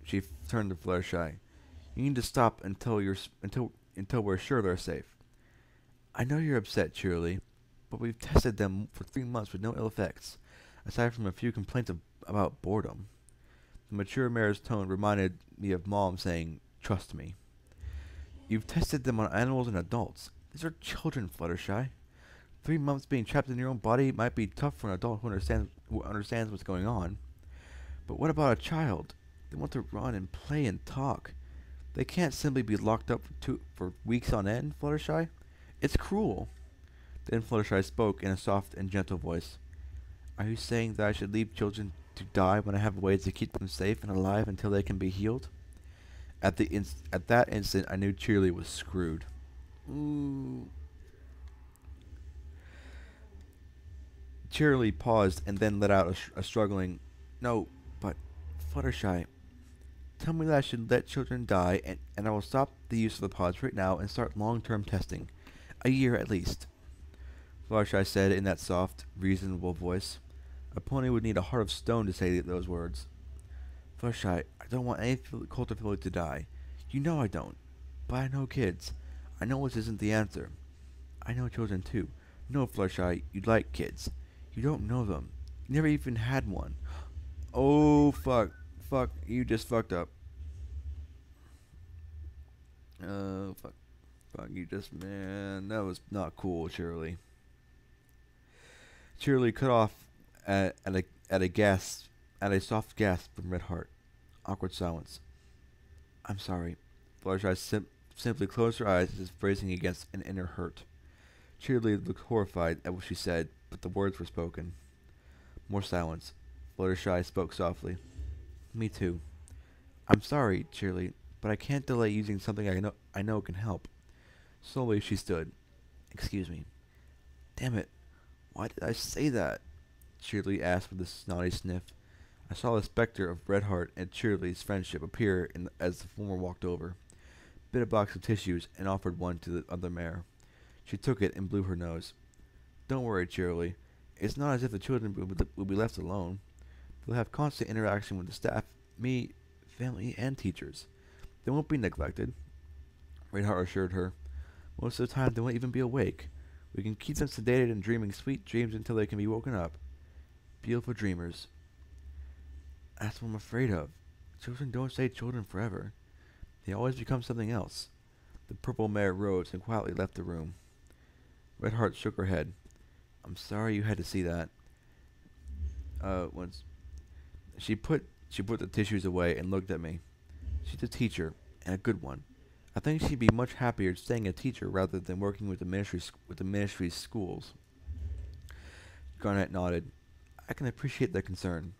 She turned to Fluttershy. You need to stop until we're sure they're safe. I know you're upset, Cheerily, but we've tested them for 3 months with no ill effects, aside from a few complaints about boredom. The mature mare's tone reminded me of Mom saying, "Trust me." You've tested them on animals and adults. These are children, Fluttershy. 3 months being trapped in your own body might be tough for an adult who understands what's going on. But what about a child? They want to run and play and talk. They can't simply be locked up for weeks on end, Fluttershy. It's cruel. Then Fluttershy spoke in a soft and gentle voice. Are you saying that I should leave children to die when I have ways to keep them safe and alive until they can be healed? At that instant, I knew Cheerily was screwed. Ooh. Cheerily paused and then let out a struggling, "No, but Fluttershy, tell me that I should let children die, and I will stop the use of the pods right now and start long-term testing. A year at least." Fluttershy said in that soft, reasonable voice. A pony would need a heart of stone to say those words. Fluttershy, I don't want any cultivator to die. You know I don't. But I know kids. I know this isn't the answer. I know children too. No, Fluttershy, you like kids. You don't know them. You never even had one. Oh, fuck. Fuck, you just fucked up. Fuck. Fuck, man, that was not cool, Cheerily. Cheerily cut off at a soft gasp from Redheart. Awkward silence. I'm sorry. Fluttershy simply closed her eyes as if bracing against an inner hurt. Cheerily looked horrified at what she said, but the words were spoken. More silence. Fluttershy spoke softly. Me too. I'm sorry, Cheerily, but I can't delay using something I know can help. Slowly she stood. Excuse me. Damn it. Why did I say that? Cheerily asked with a snotty sniff. I saw the specter of Redheart and Cheerily's friendship appear as the former walked over, bit a box of tissues, and offered one to the other mare. She took it and blew her nose. Don't worry, Cheerily. It's not as if the children will be left alone. They'll have constant interaction with the staff, me, family, and teachers. They won't be neglected, Redheart assured her. Most of the time, they won't even be awake. We can keep them sedated and dreaming sweet dreams until they can be woken up. Beautiful dreamers. That's what I'm afraid of. Children don't stay children forever. They always become something else. The purple mare rose and quietly left the room. Redheart shook her head. I'm sorry you had to see that. Once she put the tissues away and looked at me. She's a teacher, and a good one. I think she'd be much happier staying a teacher rather than working with the ministry's schools. Garnet nodded. I can appreciate the concern.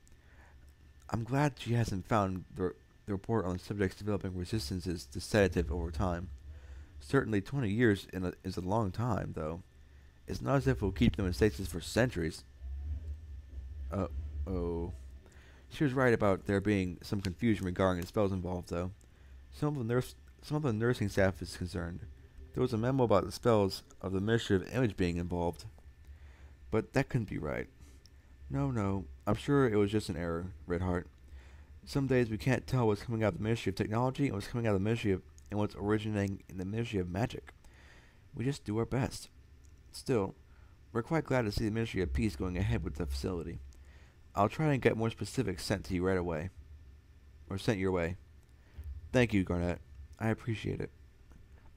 I'm glad she hasn't found the report on subjects developing resistances to sedative over time. Certainly 20 years is a long time, though. It's not as if we'll keep them in stasis for centuries. Uh-oh. She was right about there being some confusion regarding the spells involved, though. Some of the nursing staff is concerned. There was a memo about the spells of the Ministry of Image being involved. But that couldn't be right. No, I'm sure it was just an error, Redheart. Some days we can't tell what's coming out of the Ministry of Technology and what's coming out of the Ministry of and what's originating in the Ministry of Magic. We just do our best. Still, we're quite glad to see the Ministry of Peace going ahead with the facility. I'll try and get more specifics sent to you right away. Or sent your way. Thank you, Garnet. I appreciate it.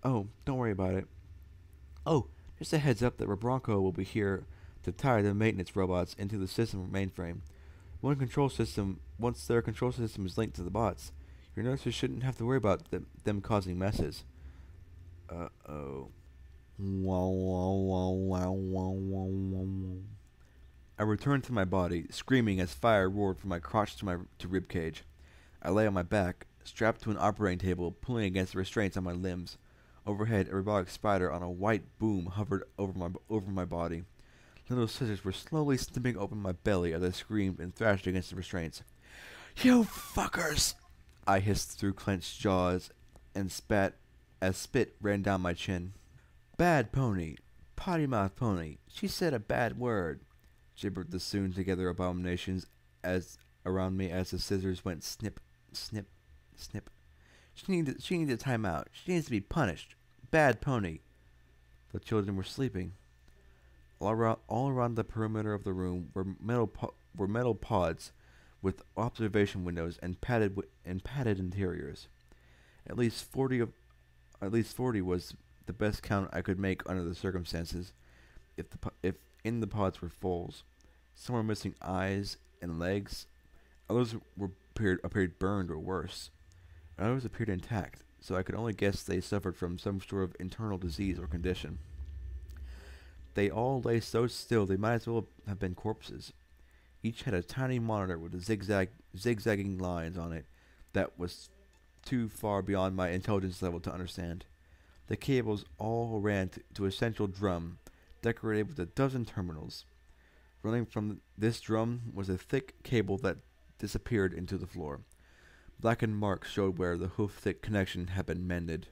Oh, don't worry about it. Oh, just a heads up that Rabronco will be here to tie the maintenance robots into the system mainframe. Once their control system is linked to the bots, your nurses shouldn't have to worry about them causing messes. Uh-oh. I returned to my body, screaming as fire roared from my crotch to rib cage. I lay on my back, strapped to an operating table, pulling against the restraints on my limbs. Overhead, a robotic spider on a white boom hovered over my body. Little scissors were slowly snipping open my belly as I screamed and thrashed against the restraints. "You fuckers!" I hissed through clenched jaws and spat as spit ran down my chin. "Bad pony. Potty-mouth pony. She said a bad word," gibbered the sewn-together abominations around me as the scissors went snip, snip, snip. She needs a timeout. She needs to be punished. Bad pony." The children were sleeping. All around the perimeter of the room were metal pods with observation windows and padded interiors. At least 40 was the best count I could make under the circumstances. If in the pods were foals, some were missing eyes and legs. Others appeared burned or worse. Others appeared intact, so I could only guess they suffered from some sort of internal disease or condition. They all lay so still they might as well have been corpses. Each had a tiny monitor with zigzagging lines on it that was too far beyond my intelligence level to understand. The cables all ran to a central drum, decorated with a dozen terminals. Running from this drum was a thick cable that disappeared into the floor. Blackened marks showed where the hoof-thick connection had been mended.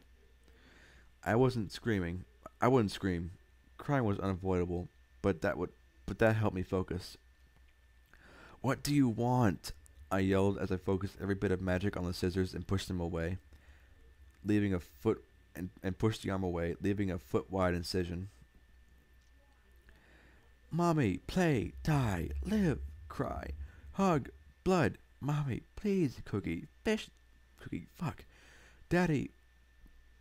I wouldn't scream. Crying was unavoidable, but that helped me focus. "What do you want?" I yelled as I focused every bit of magic on the scissors and pushed them away, leaving a foot and pushed the arm away, leaving a foot-wide incision. "Mommy, play, die, live, cry, hug, blood, mommy, please, cookie, fish, cookie, fuck, daddy,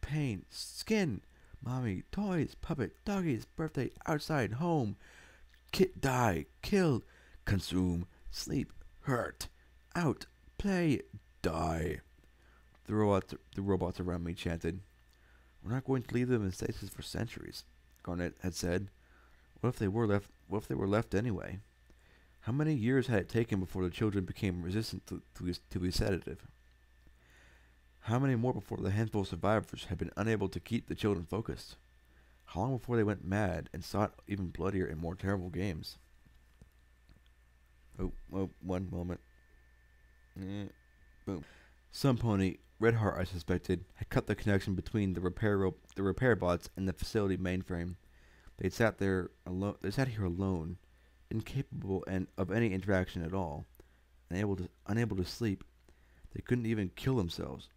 pain, skin, mommy, toys, puppet, doggies, birthday, outside, home, die, kill, consume, sleep, hurt, out, play, die." The robots around me chanted. "We're not going to leave them in stasis for centuries," Garnet had said. What if they were left anyway? How many years had it taken before the children became resistant to the sedative? How many more before the handful of survivors had been unable to keep the children focused? How long before they went mad and sought even bloodier and more terrible games? Oh, one moment. Boom. Some pony, Redheart I suspected, had cut the connection between the repair bots and the facility mainframe. They sat here alone, incapable of any interaction at all, unable to sleep. They couldn't even kill themselves.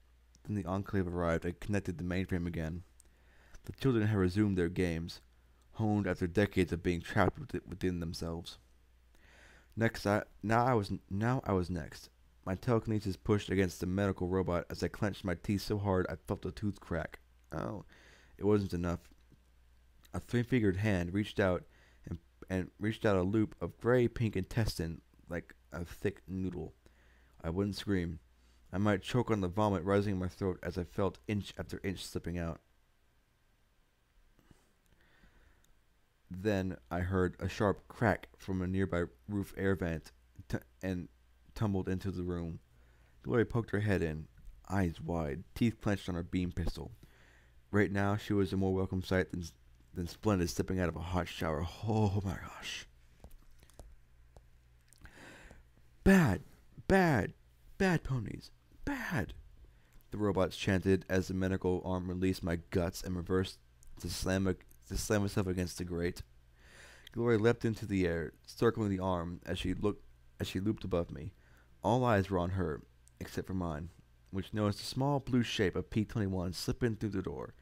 Then the Enclave arrived and connected the mainframe again. The children had resumed their games, honed after decades of being trapped within themselves. Now I was next. My telekinesis pushed against the medical robot as I clenched my teeth so hard I felt a tooth crack. Oh, it wasn't enough. A three-fingered hand reached out a loop of gray-pink intestine like a thick noodle. I wouldn't scream. I might choke on the vomit rising in my throat as I felt inch after inch slipping out. Then I heard a sharp crack from a nearby roof air vent and tumbled into the room. Glory poked her head in, eyes wide, teeth clenched on her beam pistol. Right now she was a more welcome sight than Splendid stepping out of a hot shower. Oh my gosh. "Bad, bad, bad ponies, bad," the robots chanted as the medical arm released my guts and reversed to slam itself against the grate. Glory leapt into the air, circling the arm as she looped above me. All eyes were on her, except for mine, which noticed a small blue shape of P-21 slip in through the door.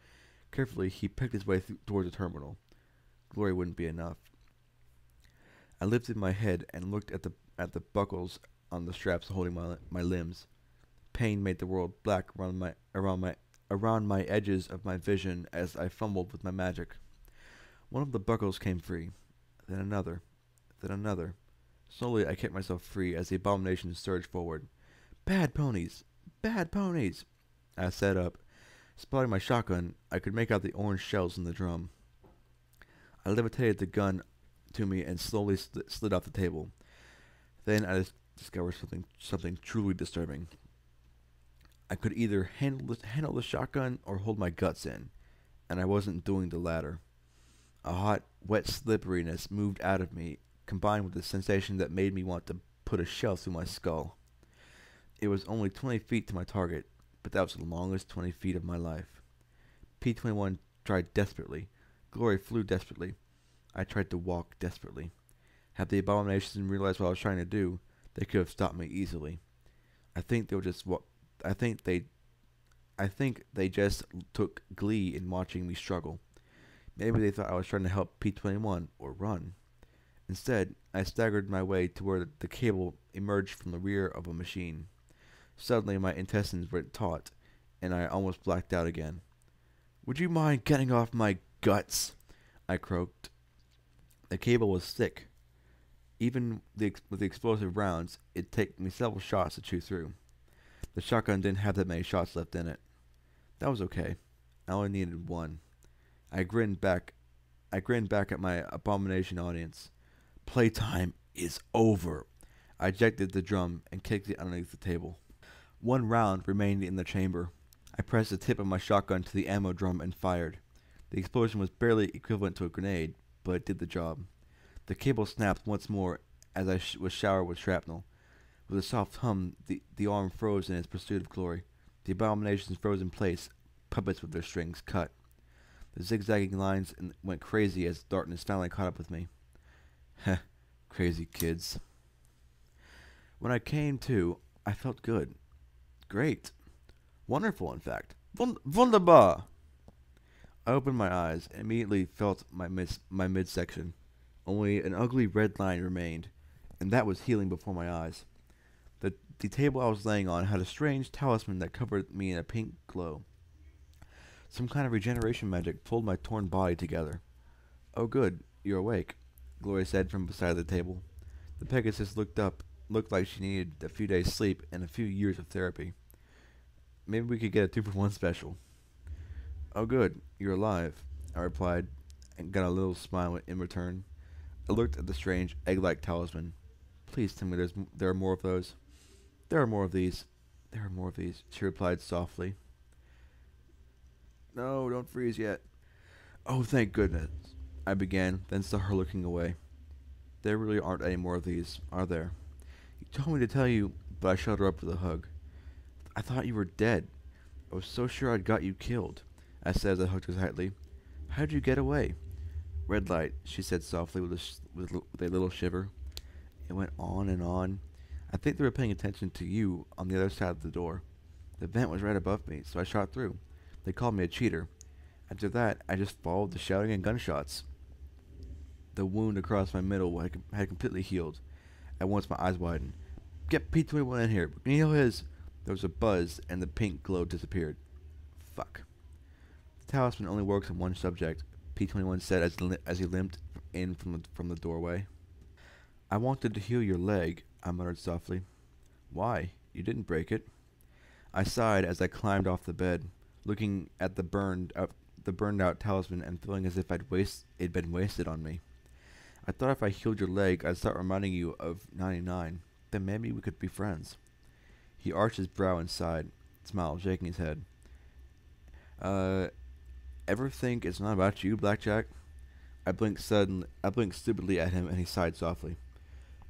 Carefully, he picked his way towards the terminal. Glory wouldn't be enough. I lifted my head and looked at the buckles on the straps holding my limbs. Pain made the world black around my edges of my vision as I fumbled with my magic. One of the buckles came free, then another, then another. Slowly I kept myself free as the abomination surged forward. Bad ponies! Bad ponies! I sat up. Spotting my shotgun, I could make out the orange shells in the drum. I levitated the gun to me and slowly slid off the table. Then I discovered something truly disturbing. I could either handle the shotgun or hold my guts in, and I wasn't doing the latter. A hot, wet slipperiness moved out of me, combined with the sensation that made me want to put a shell through my skull. It was only 20 feet to my target, but that was the longest 20 feet of my life. P-21 tried desperately. Glory flew desperately. I tried to walk desperately. Had the abominations realized what I was trying to do, they could have stopped me easily. I think they just took glee in watching me struggle. Maybe they thought I was trying to help P-21 or run. Instead, I staggered my way to where the cable emerged from the rear of a machine. Suddenly, my intestines went taut, and I almost blacked out again. "Would you mind getting off my guts?" I croaked. The cable was thick. Even with the explosive rounds, it'd take me several shots to chew through. The shotgun didn't have that many shots left in it. That was okay. I only needed one. I grinned back at my abomination audience. Playtime is over. I ejected the drum and kicked it underneath the table. One round remained in the chamber. I pressed the tip of my shotgun to the ammo drum and fired. The explosion was barely equivalent to a grenade, but it did the job. The cable snapped once more as I was showered with shrapnel. With a soft hum, the arm froze in its pursuit of glory. The abominations froze in place, puppets with their strings cut. The zigzagging lines went crazy as darkness finally caught up with me. Heh, crazy kids. When I came to, I felt good. Great. Wonderful, in fact. Wunderbar! I opened my eyes and immediately felt my midsection. Only an ugly red line remained, and that was healing before my eyes. The table I was laying on had a strange talisman that covered me in a pink glow. Some kind of regeneration magic pulled my torn body together. "Oh good, you're awake," Gloria said from beside the table. The Pegasus looked like she needed a few days' sleep and a few years of therapy. "Maybe we could get a 2-for-1 special." "Oh good, you're alive," I replied, and got a little smile in return. I looked at the strange, egg-like talisman. "Please tell me there are more of those." "There are more of these. There are more of these," she replied softly. "No, don't freeze yet." "Oh, thank goodness," I began, then saw her looking away. "There really aren't any more of these, are there? You told me to tell you," but I shut her up with a hug. "I thought you were dead. I was so sure I'd got you killed," I said as I hugged her tightly. "How did you get away?" "Red light," she said softly with a little shiver. It went on and on. I think they were paying attention to you on the other side of the door. The vent was right above me, so I shot through. They called me a cheater. After that, I just followed the shouting and gunshots. The wound across my middle had completely healed. At once my eyes widened. "Get P-21 in here. We can heal his..." There was a buzz, and the pink glow disappeared. Fuck. "The talisman only works on one subject," P-21 said as he limped in from the doorway. "I wanted to heal your leg," I muttered softly. "Why? You didn't break it." I sighed as I climbed off the bed, looking at the burned out talisman and feeling as if it'd been wasted on me. "I thought if I healed your leg, I'd start reminding you of 99. Then maybe we could be friends." He arched his brow and smiled, shaking his head. Ever think it's not about you, Blackjack?" I blinked stupidly at him, and he sighed softly.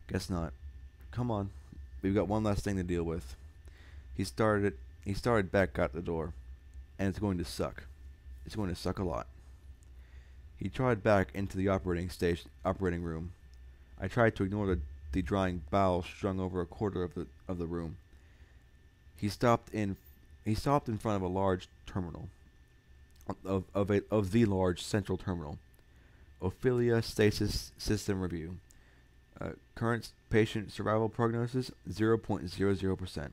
"Guess not. Come on, we've got one last thing to deal with." He started back out the door. "And it's going to suck. It's going to suck a lot." He trotted back into the operating room. I tried to ignore the drying bowels strung over a quarter of the room. He stopped in front of a large terminal. Of the large central terminal. "Ophelia Stasis System Review. Current patient survival prognosis 0.00%.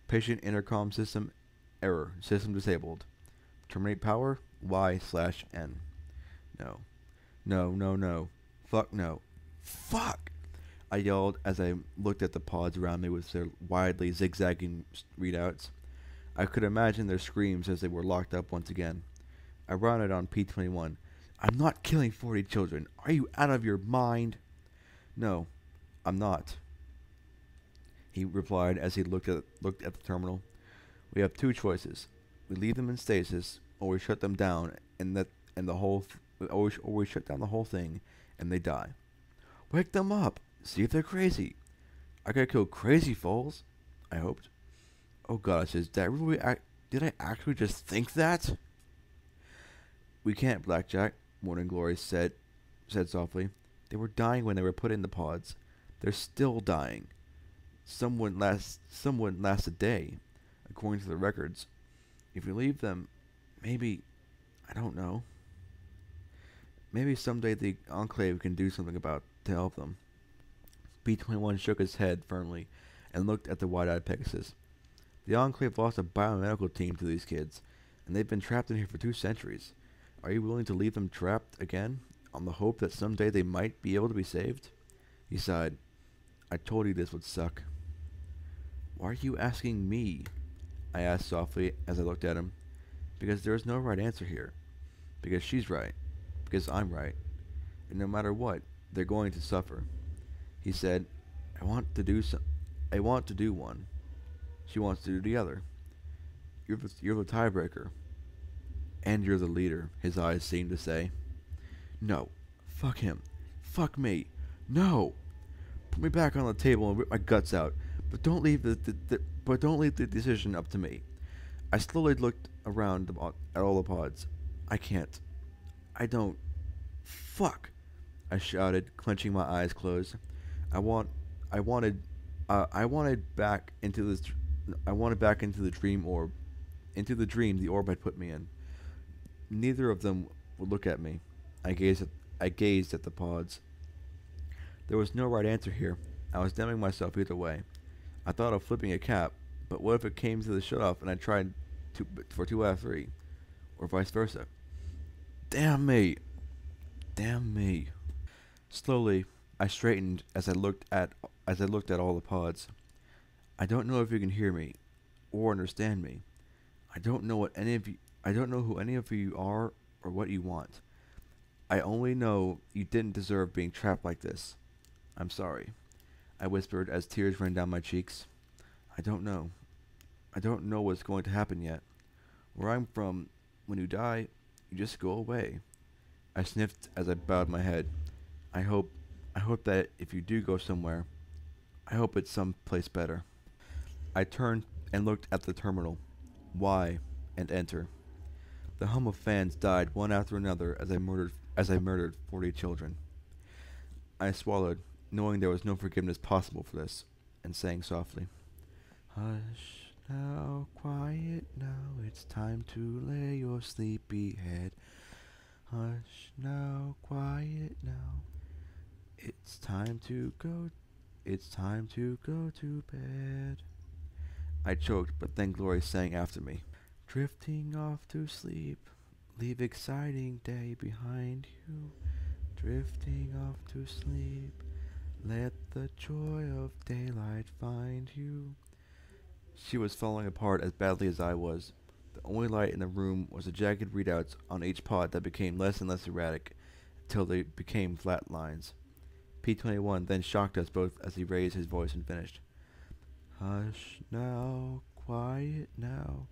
Patient intercom system error. System disabled. Terminate power Y/N. No. No, no, no. Fuck no. Fuck! I yelled as I looked at the pods around me with their widely zigzagging readouts. I could imagine their screams as they were locked up once again. I rounded on P-21. I'm not killing 40 children. Are you out of your mind? No, I'm not, he replied as he looked at the terminal. We have two choices. We leave them in stasis, or we shut them down or we shut down the whole thing and they die. Wake them up. See if they're crazy. I gotta kill crazy fools, I hoped. Oh gosh, did I actually just think that? We can't, Blackjack, Morning Glory said softly. They were dying when they were put in the pods. They're still dying. Some wouldn't last a day, according to the records. If we leave them, maybe, I don't know. Maybe someday the Enclave can do something to help them. B-21 shook his head firmly and looked at the wide-eyed Pegasus. The Enclave lost a biomedical team to these kids, and they've been trapped in here for 2 centuries. Are you willing to leave them trapped again, on the hope that someday they might be able to be saved? He sighed. I told you this would suck. Why are you asking me? I asked softly as I looked at him. Because there is no right answer here. Because she's right. Because I'm right. And no matter what, they're going to suffer. He said, I want to do one. She wants to do the other. You're the tiebreaker. And you're the leader, his eyes seemed to say. No. Fuck him. Fuck me. No. Put me back on the table and rip my guts out. But don't leave the decision up to me. I slowly looked around at all the pods. I can't. I don't. Fuck! I shouted, clenching my eyes closed. I wanted back into the dream orb. Into the dream the orb had put me in. Neither of them would look at me. I gazed at the pods. There was no right answer here. I was damning myself either way. I thought of flipping a cap, but what if it came to the shutoff and I tried for 2 out of 3? Or vice versa? Damn me! Damn me! Slowly, I straightened as I looked at all the pods. I don't know if you can hear me, or understand me. I don't know who any of you are, or what you want. I only know you didn't deserve being trapped like this. I'm sorry, I whispered as tears ran down my cheeks. I don't know. I don't know what's going to happen yet. Where I'm from, when you die, you just go away. I sniffed as I bowed my head. I hope that if you do go somewhere, I hope it's someplace better. I turned and looked at the terminal. Y and enter. The hum of fans died one after another as I murdered 40 children. I swallowed, knowing there was no forgiveness possible for this, and sang softly, Hush now, quiet now, it's time to lay your sleepy head. Hush now, quiet now, it's time to go to bed. I choked, but then Glory sang after me. Drifting off to sleep, leave exciting day behind you. Drifting off to sleep, let the joy of daylight find you. She was falling apart as badly as I was. The only light in the room was the jagged readouts on each pod that became less and less erratic, till they became flat lines. P-21 then shocked us both as he raised his voice and finished. Hush now, quiet now,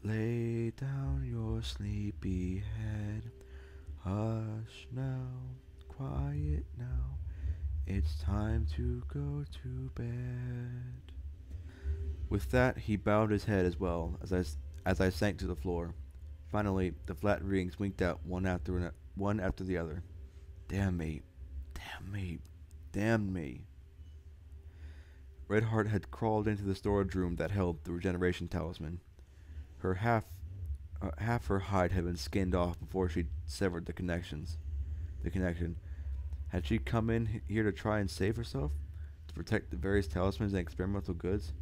lay down your sleepy head. Hush now, quiet now, it's time to go to bed. With that, he bowed his head as well, as I sank to the floor. Finally, the flat rings winked out one after the other. Damn me. Damn me. Damn me. Redheart had crawled into the storage room that held the regeneration talisman. Her half her hide had been skinned off before she severed the connection. Had she come in here to try and save herself? To protect the various talismans and experimental goods?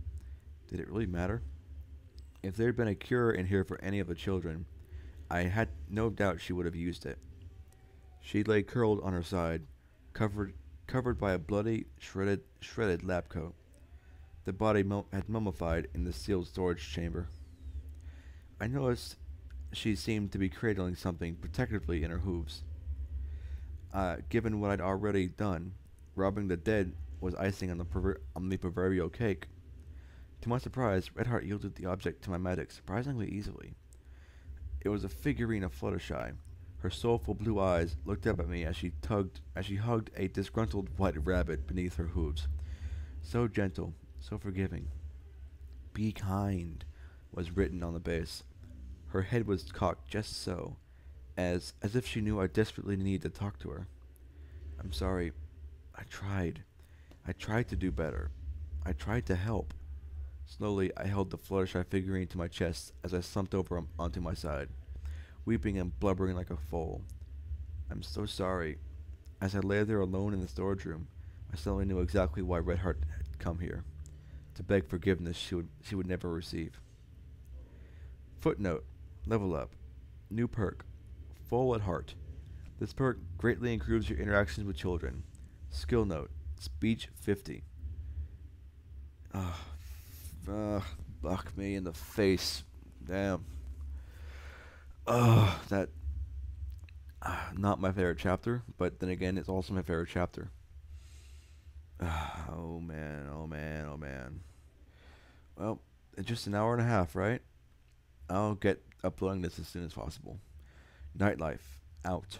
Did it really matter? If there had been a cure in here for any of the children, I had no doubt she would have used it. She lay curled on her side, covered by a bloody, shredded lab coat. The body had mummified in the sealed storage chamber. I noticed she seemed to be cradling something protectively in her hooves. Given what I'd already done, robbing the dead was icing on the proverbial cake. To my surprise, Redheart yielded the object to my magic surprisingly easily. It was a figurine of Fluttershy. Her soulful blue eyes looked up at me as she hugged a disgruntled white rabbit beneath her hooves. So gentle, so forgiving. "Be kind," was written on the base. Her head was cocked just so, as if she knew I desperately needed to talk to her. "I'm sorry. I tried. I tried to do better. I tried to help." Slowly, I held the Fluttershy figurine to my chest as I slumped over onto my side, weeping and blubbering like a foal. "I'm so sorry." As I lay there alone in the storage room, I suddenly knew exactly why Redheart had come here, to beg forgiveness she would never receive. Footnote: Level up. New perk. Full at heart. This perk greatly improves your interactions with children. Skill note: Speech 50. Buck me in the face. Damn. That. Not my favorite chapter, but then again, it's also my favorite chapter. Oh man, oh man, oh man. Well, it's just an hour and a half, right? I'll get uploading this as soon as possible. Nightlife, out.